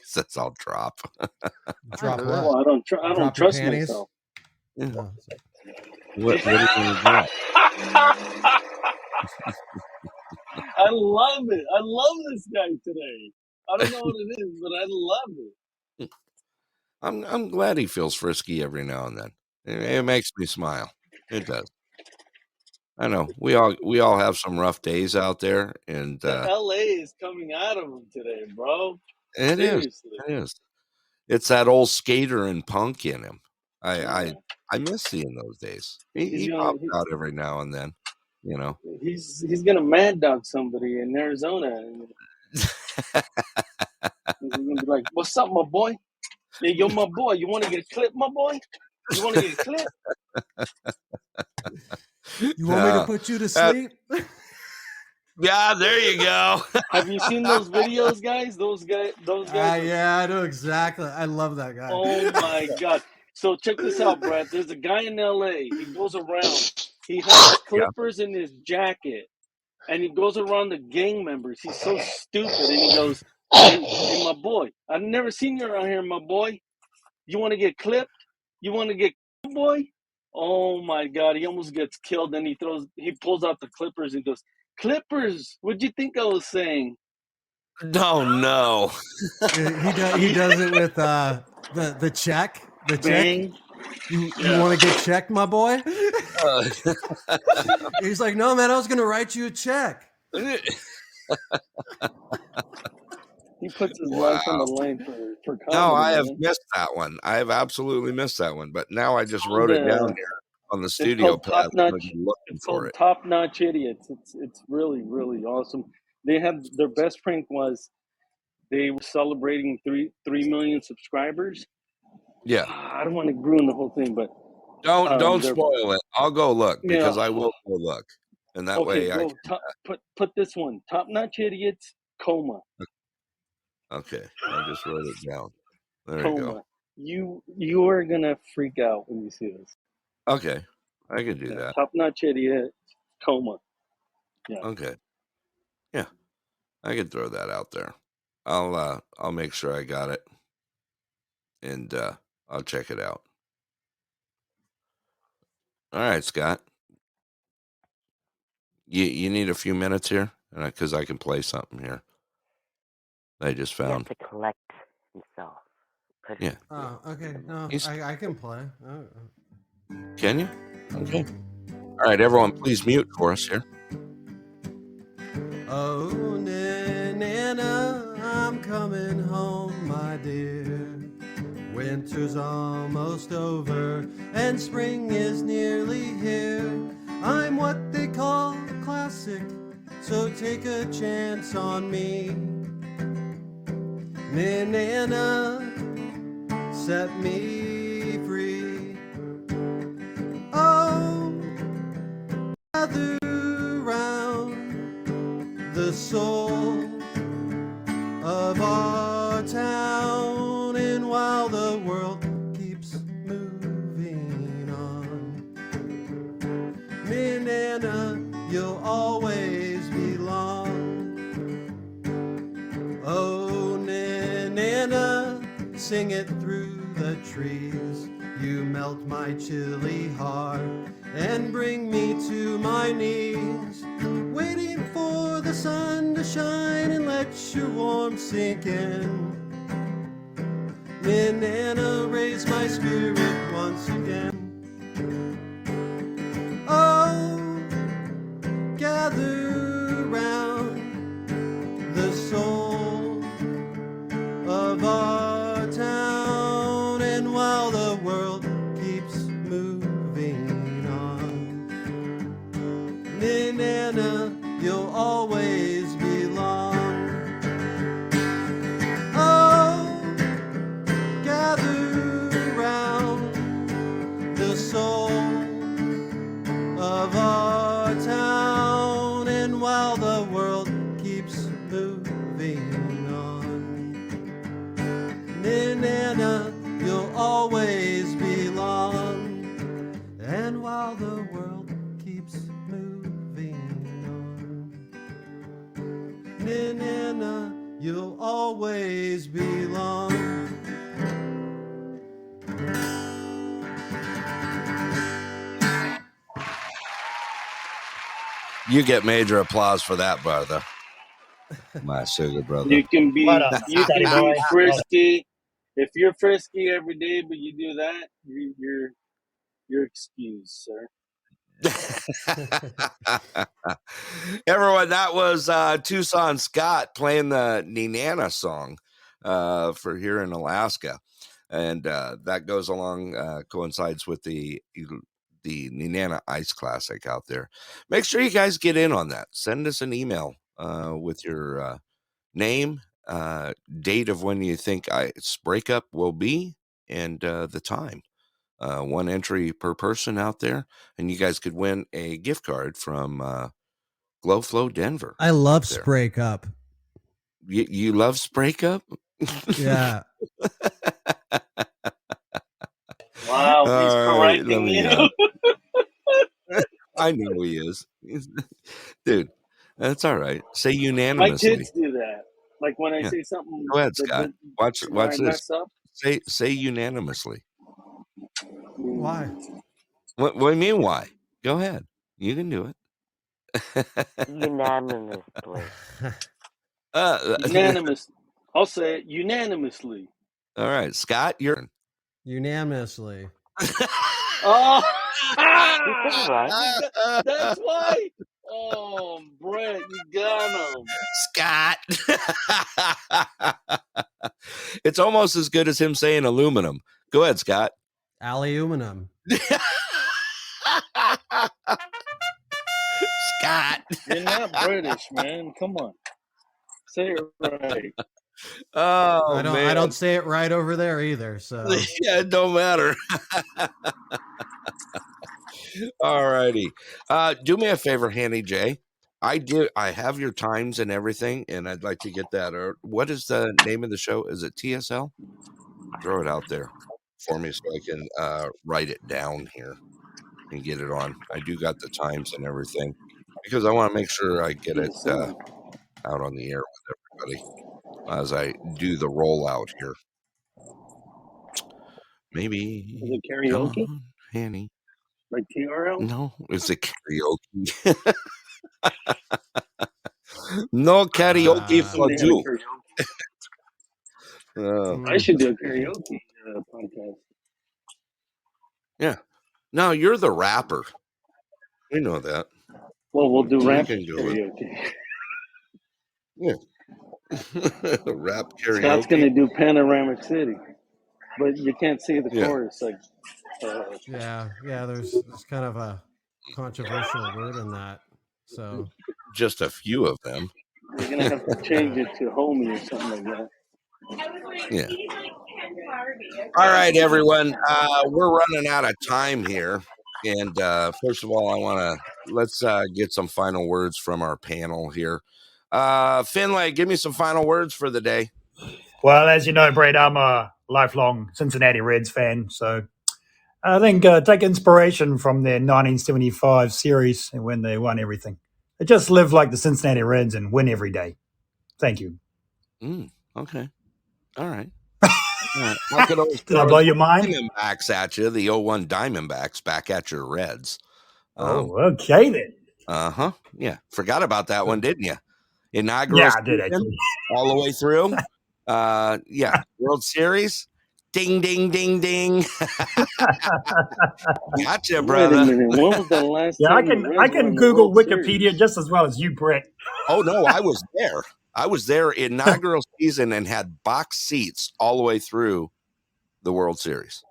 Says I'll drop. Drop what? Well, I don't trust myself. Yeah. No. What are you going to drop? I love it. I love this guy today. I don't know what it is, but I love it. I'm glad he feels frisky every now and then. It makes me smile. It does. I know we all have some rough days out there, and LA is coming out of him today, bro. It is. It's that old skater and punk in him. I miss seeing those days. He pops out every now and then, you know. He's gonna mad dog somebody in Arizona. He's gonna be like, "What's up, my boy? Yeah, yo, my boy. You want to get a clip, my boy? You want to get a clip? You want me to put you to sleep? Yeah, there you go. Have you seen those videos, guys? Those guys. Yeah, I know exactly. I love that guy. Oh my god! So check this out, Brad. There's a guy in LA. He goes around. He has clippers in his jacket, and he goes around the gang members. He's so stupid, and he goes, "Hey, my boy, I've never seen you around here, my boy. You want to get clipped? You want to get boy?" Oh my god! He almost gets killed. Then he pulls out the clippers and goes, "Clippers, what'd you think I was saying?" No. He does it with the check. The Bang. check. You want to get checked, my boy? He's like, no, man, I was going to write you a check. He puts his life on the line for comedy. No, I have man. missed that one. I have absolutely missed that one. But now I just wrote it down here on the studio pad. It's called Top Notch Idiots. It's really, really awesome. They have their best prank was they were celebrating 3 million subscribers. Yeah. I don't want to ruin the whole thing, but don't spoil it. I'll go look because I will go look, and that way I can, put this one: Top Notch Idiots coma. Okay, I just wrote it down. There Coma. you go. You are gonna freak out when you see this. Okay, I can do that. Top Notch Idiot coma. Yeah. Okay. Yeah, I can throw that out there. I'll make sure I got it, and I'll check it out. All right, Scott. You need a few minutes here, because I can play something here. I just found. To collect himself. Yeah. Oh, okay. No, I can play. Can you? Okay. All right, everyone, please mute for us here. Oh, Nana, I'm coming home, my dear. Winter's almost over and spring is nearly here. I'm what they call a classic, so take a chance on me. Nana, set me free. Oh, gather round the soul of our town, and while the world keeps moving on, Nana, you'll always belong. Oh, Nana, sing it through the trees. You melt my chilly heart and bring me to my knees, waiting for the sun to shine and let your warmth sink in. Nana, raise my spirit once again. Oh, gather round the soul of our town, and while the world keeps moving on, Nana, you'll always belong. Oh, gather round the soul of our town, and while the world keeps moving on, Nana, you'll always belong. And while the world keeps moving on, Nana, you'll always belong. You get major applause for that, brother. My sugar brother. You can be Daddy boy. frisky. If you're frisky every day, but you do that, you're excused, sir. Everyone, that was Tucson Scot playing the Nenana song for here in Alaska, and that goes along coincides with the Nenana Ice Classic out there. Make sure you guys get in on that. Send us an email with your name, date of when you think its breakup will be, and the time. One entry per person out there, and you guys could win a gift card from Glow Flow Denver. I love out there. Spray Cup. You love Spray Cup? Yeah. Wow, he's All right, correcting you. I know he is. Dude, that's all right. Say My unanimously. kids do that. Like when I Yeah. say something Go ahead, that Scott. where Watch I this. mess up. Say unanimously. Why? What do you mean why? Go ahead. You can do it. Unanimously. Unanimous. I'll say it unanimously. All right, Scott, you're Unanimously. Oh, You said it right. that's why. Oh, Brett, you got him. Scott. It's almost as good as him saying aluminum. Go ahead, Scott. Aluminum. Scott. You're not British, man. Come on. Say it right. Oh, I don't say it right over there either. So yeah, it don't matter. All righty. Do me a favor, Hanny J. I have your times and everything, and I'd like to get that. What is the name of the show? Is it TSL? Throw it out there for me so I can write it down here and get it on. I do got the times and everything because I want to make sure I get it out on the air with everybody as I do the rollout here. Maybe. Is it karaoke? Come on, Hanny. Like TRL? No, it's a karaoke. No karaoke for Somebody had a you. karaoke. I should do a karaoke podcast. Yeah. No, you're the rapper. We know that. Well, we'll do rap can do karaoke. Yeah. Rap karaoke. Scott's going to do Panoramic City, but you can't see the chorus. Like, yeah, there's kind of a controversial word in that. So just a few of them. You're going to have to change it to homie or something like that. Yeah. All right, everyone. We're running out of time here. And first of all, let's get some final words from our panel here. Finlay, give me some final words for the day. Well, as you know, Brett, I'm a lifelong Cincinnati Reds fan. So I think take inspiration from their 1975 series when they won everything. They just live like the Cincinnati Reds and win every day. Thank you. Okay. All right. I could always Did I blow your mind? Diamondbacks at you, the 01 Diamondbacks back at your Reds. Okay then. Uh-huh. Yeah. Forgot about that one, didn't you? Inaugural Yeah, I did actually. all the way through. Yeah. World Series. Ding, ding, ding, ding. Gotcha, brother. Wait a minute. When was the last Yeah, time I can Google Wikipedia just as well as you, Brett. Oh no, I was there. I was there inaugural season and had box seats all the way through the World Series.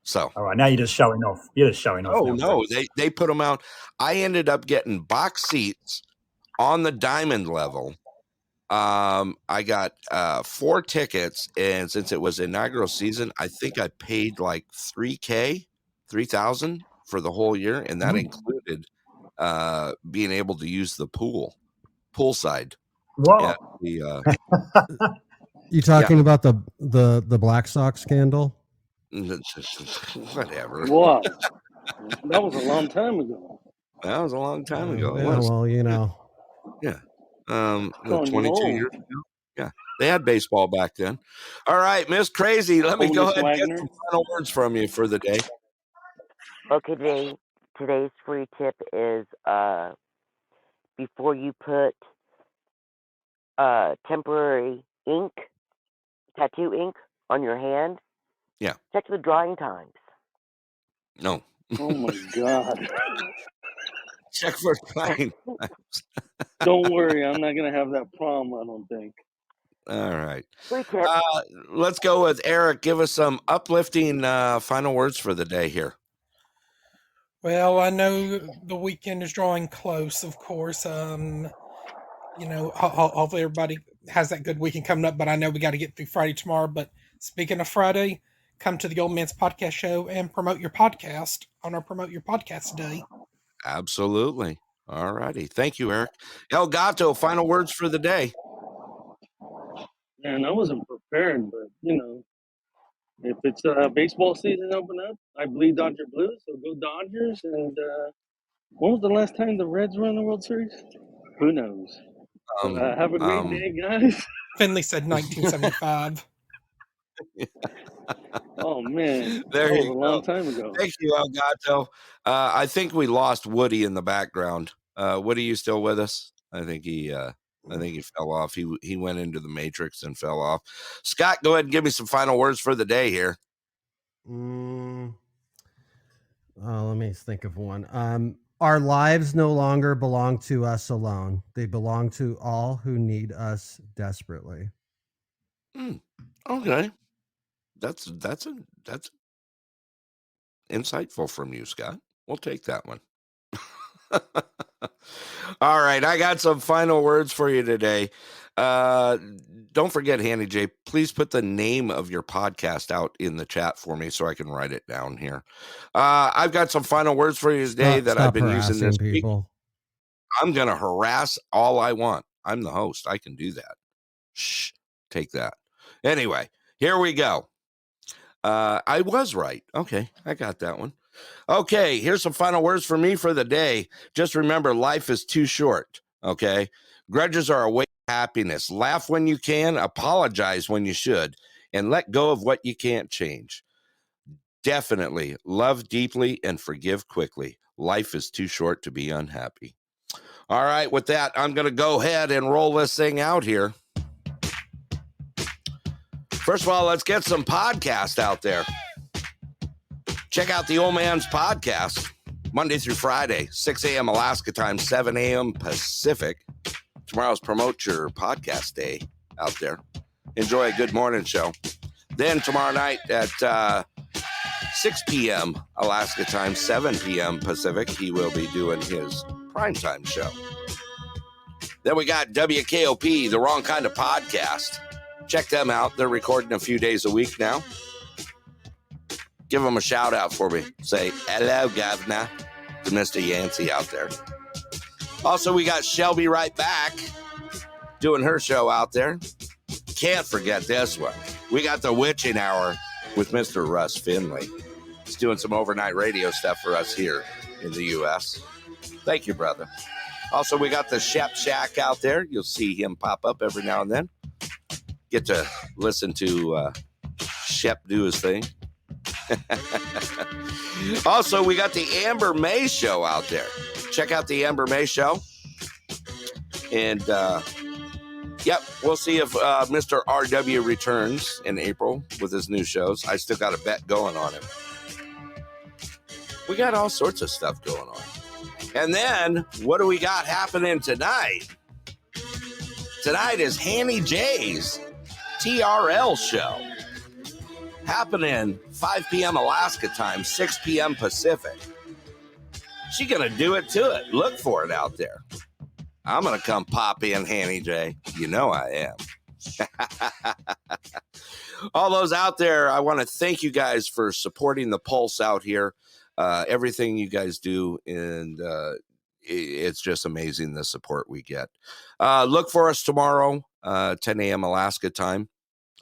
So, all right, now you're just showing off. You're just showing off. Oh no, they put them out. I ended up getting box seats on the diamond level. I got 4 tickets, and since it was inaugural season, I think I paid like $3,000 for the whole year, and that included being able to use the poolside. Wow. Yeah, you talking about the Black Sox scandal? Whatever. Wow. That was a long time ago. That was a long time ago. Yeah, well, you know. Yeah. 22 years ago. Yeah. They had baseball back then. All right, Miss Crazy, let me go ahead and get some final words from you for the day. Okay, today's free tip is before you put temporary ink, tattoo ink on your hand, check the drying times. No. Oh my God. Check for drying times. Don't worry, I'm not going to have that problem, I don't think. All right. Let's go with Eric. Give us some uplifting final words for the day here. Well, I know the weekend is drawing close, of course. Hopefully everybody has that good weekend coming up. But I know we got to get through Friday tomorrow. But speaking of Friday, come to the Old Man's Podcast Show and promote your podcast on our Promote Your Podcast Day. Absolutely. All righty. Thank you, Eric. El Gato, final words for the day. Man, I wasn't prepared, but if it's baseball season open up, I bleed Dodger blue, so go Dodgers. And when was the last time the Reds won the World Series? Who knows? Have a great day, guys. Finley said 1975. Oh man, There that was you a go. long time ago. Thank you, El Gato. I think we lost Woody in the background. Woody, you still with us? I think he fell off. He went into the Matrix and fell off. Scott, go ahead and give me some final words for the day here. Let me think of one. Our lives no longer belong to us alone. They belong to all who need us desperately. Okay. That's insightful from you, Scott. We'll take that one. All right, I got some final words for you today. Don't forget, Handy J, please put the name of your podcast out in the chat for me so I can write it down here. I've got some final words for you today that I've been using this week. I'm going to harass all I want. I'm the host. I can do that. Shh, take that. Anyway, here we go. I was right. Okay, I got that one. Okay, here's some final words for me for the day. Just remember, life is too short, okay? Grudges are a way of happiness. Laugh when you can, apologize when you should, and let go of what you can't change. Definitely love deeply and forgive quickly. Life is too short to be unhappy. All right, with that, I'm going to go ahead and roll this thing out here. First of all, let's get some podcasts out there. Check out the Old Man's Podcast, Monday through Friday, 6 a.m. Alaska time, 7 a.m. Pacific. Tomorrow's Promote Your Podcast Day out there. Enjoy a good morning show. Then tomorrow night at 6 p.m. Alaska time, 7 p.m. Pacific, he will be doing his primetime show. Then we got WKOP, The Wrong Kind of Podcast. Check them out. They're recording a few days a week now. Give them a shout out for me. Say, hello, governor, to Mr. Yancey out there. Also, we got Shelby right back doing her show out there. Can't forget this one. We got the Witching Hour with Mr. Russ Finley. He's doing some overnight radio stuff for us here in the U.S. Thank you, brother. Also, we got the Shep Shack out there. You'll see him pop up every now and then. Get to listen to Shep do his thing. Also, we got the Amber May Show out there. Check out the Amber May Show. And, yep, we'll see if Mr. RW returns in April with his new shows. I still got a bet going on him. We got all sorts of stuff going on. And then, what do we got happening tonight? Tonight is Hanny J's TRL show. Happening 5 p.m. Alaska time, 6 p.m. Pacific. She's going to do it to it. Look for it out there. I'm going to come pop in, Hanny J. You know I am. All those out there, I want to thank you guys for supporting the Pulse out here. Everything you guys do, and it's just amazing the support we get. Look for us tomorrow, 10 a.m. Alaska time,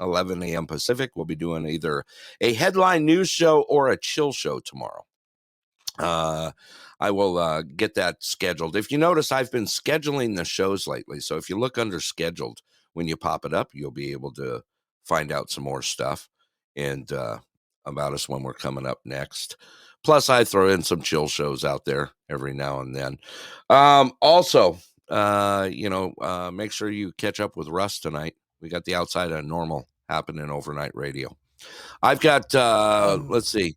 11 a.m. Pacific. We'll be doing either a headline news show or a chill show tomorrow. I will get that scheduled. If you notice, I've been scheduling the shows lately. So if you look under scheduled, when you pop it up, you'll be able to find out some more stuff and about us when we're coming up next. Plus, I throw in some chill shows out there every now and then. Also, make sure you catch up with Russ tonight. We got the Outside of Normal happening overnight radio. I've got, let's see.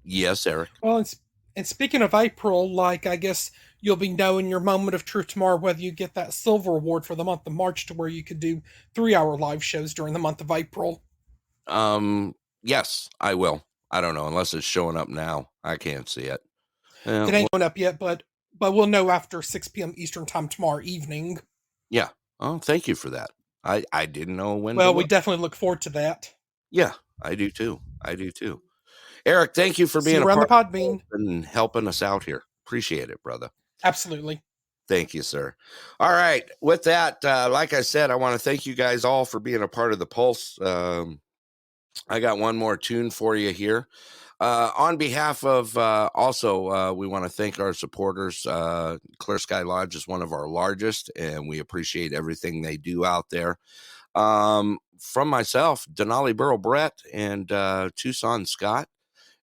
Yes, Eric. Well, and speaking of April, like, I guess you'll be knowing your moment of truth tomorrow whether you get that silver award for the month of March to where you could do 3-hour live shows during the month of April. Yes, I will. I don't know, unless it's showing up now. I can't see it. It ain't showing up yet, but we'll know after 6 p.m. Eastern time tomorrow evening. Yeah. Oh, thank you for that. I didn't know when to Well, we look. definitely look forward to that. Yeah, I do too. I do too. Eric, thank you for See being you a around the part of Podbean. and helping us out here. Appreciate it, brother. Absolutely. Thank you, sir. All right. With that, like I said, I want to thank you guys all for being a part of the Pulse. I got one more tune for you here. On behalf of we want to thank our supporters. Clear Sky Lodge is one of our largest, and we appreciate everything they do out there. From myself, Denali Burl Brett, and Tucson Scott.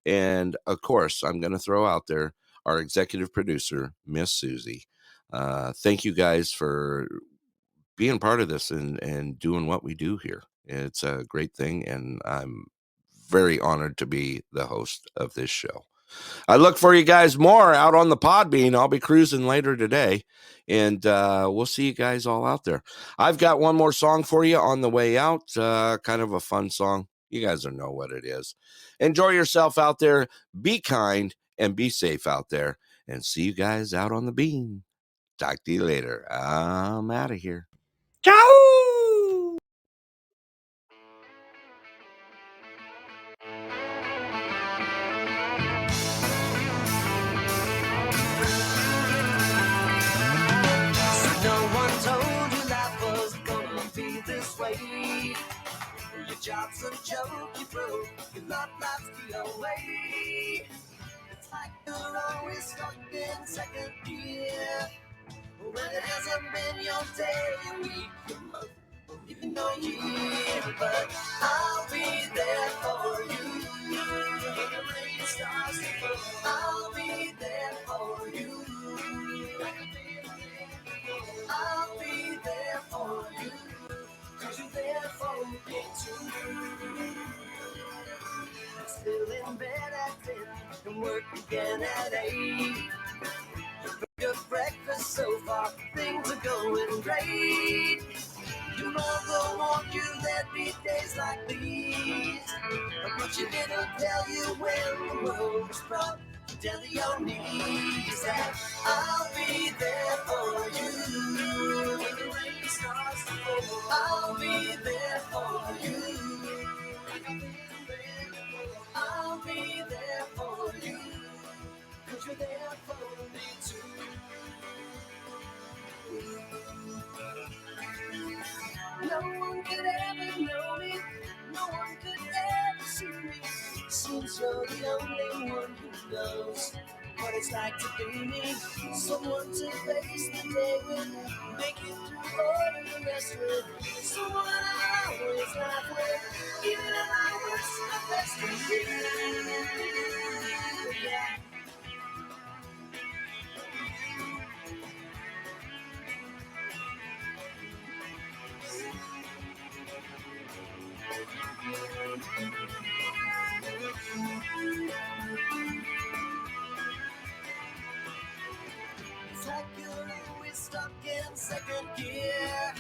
And of course, I'm going to throw out there our executive producer, Miss Susie. Thank you guys for being part of this and doing what we do here. It's a great thing, and I'm very honored to be the host of this show. I look for you guys more out on the Podbean. I'll be cruising later today, and we'll see you guys all out there. I've got one more song for you on the way out, kind of a fun song. You guys will know what it is. Enjoy yourself out there. Be kind and be safe out there, and see you guys out on the bean. Talk to you later. I'm out of here. Ciao! No one told you life was gonna be this way. Your job's a joke, you broke, your love life's the way. It's like you're always stuck in second gear. When it hasn't been your day, your week, your month, or even your year. But I'll be there for you. When the rain starts to fall, I'll be there for you. I'll be there for you, 'cause you're there for me too. I'm still in bed at 10 and work again at 8. Good breakfast so far, things are going great. Your mother warned you there'd be days like these, but she didn't tell you when the world was brought down to your knees. And I'll be there for you when the rain starts to fall. I'll be there for you. I'll be there for you, 'cause you're there for me too. No one could ever know me, no one could ever see me. Seems you're the only one who knows what it's like to be me. Someone to face the day with, make it through all of the rest with. Someone I always laugh with, even if I was the best of you. Yeah. It's like you're always stuck in second gear.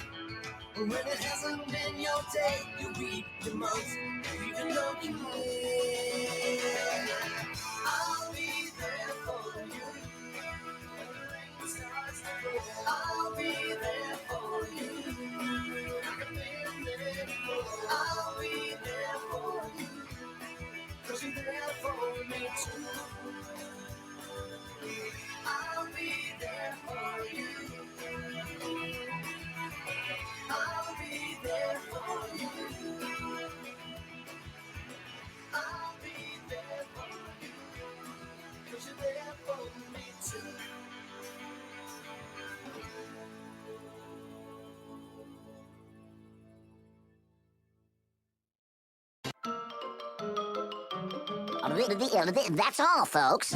When it hasn't been your day, your week, your month, even your year. I'll be there for you. When the rain starts to fall, I'll be there for you. I'll be there for you, 'cause you're there for me too. I'll be there for you. I'll be there for you. I'll be there for you, 'cause you're there for me too. That's all, folks.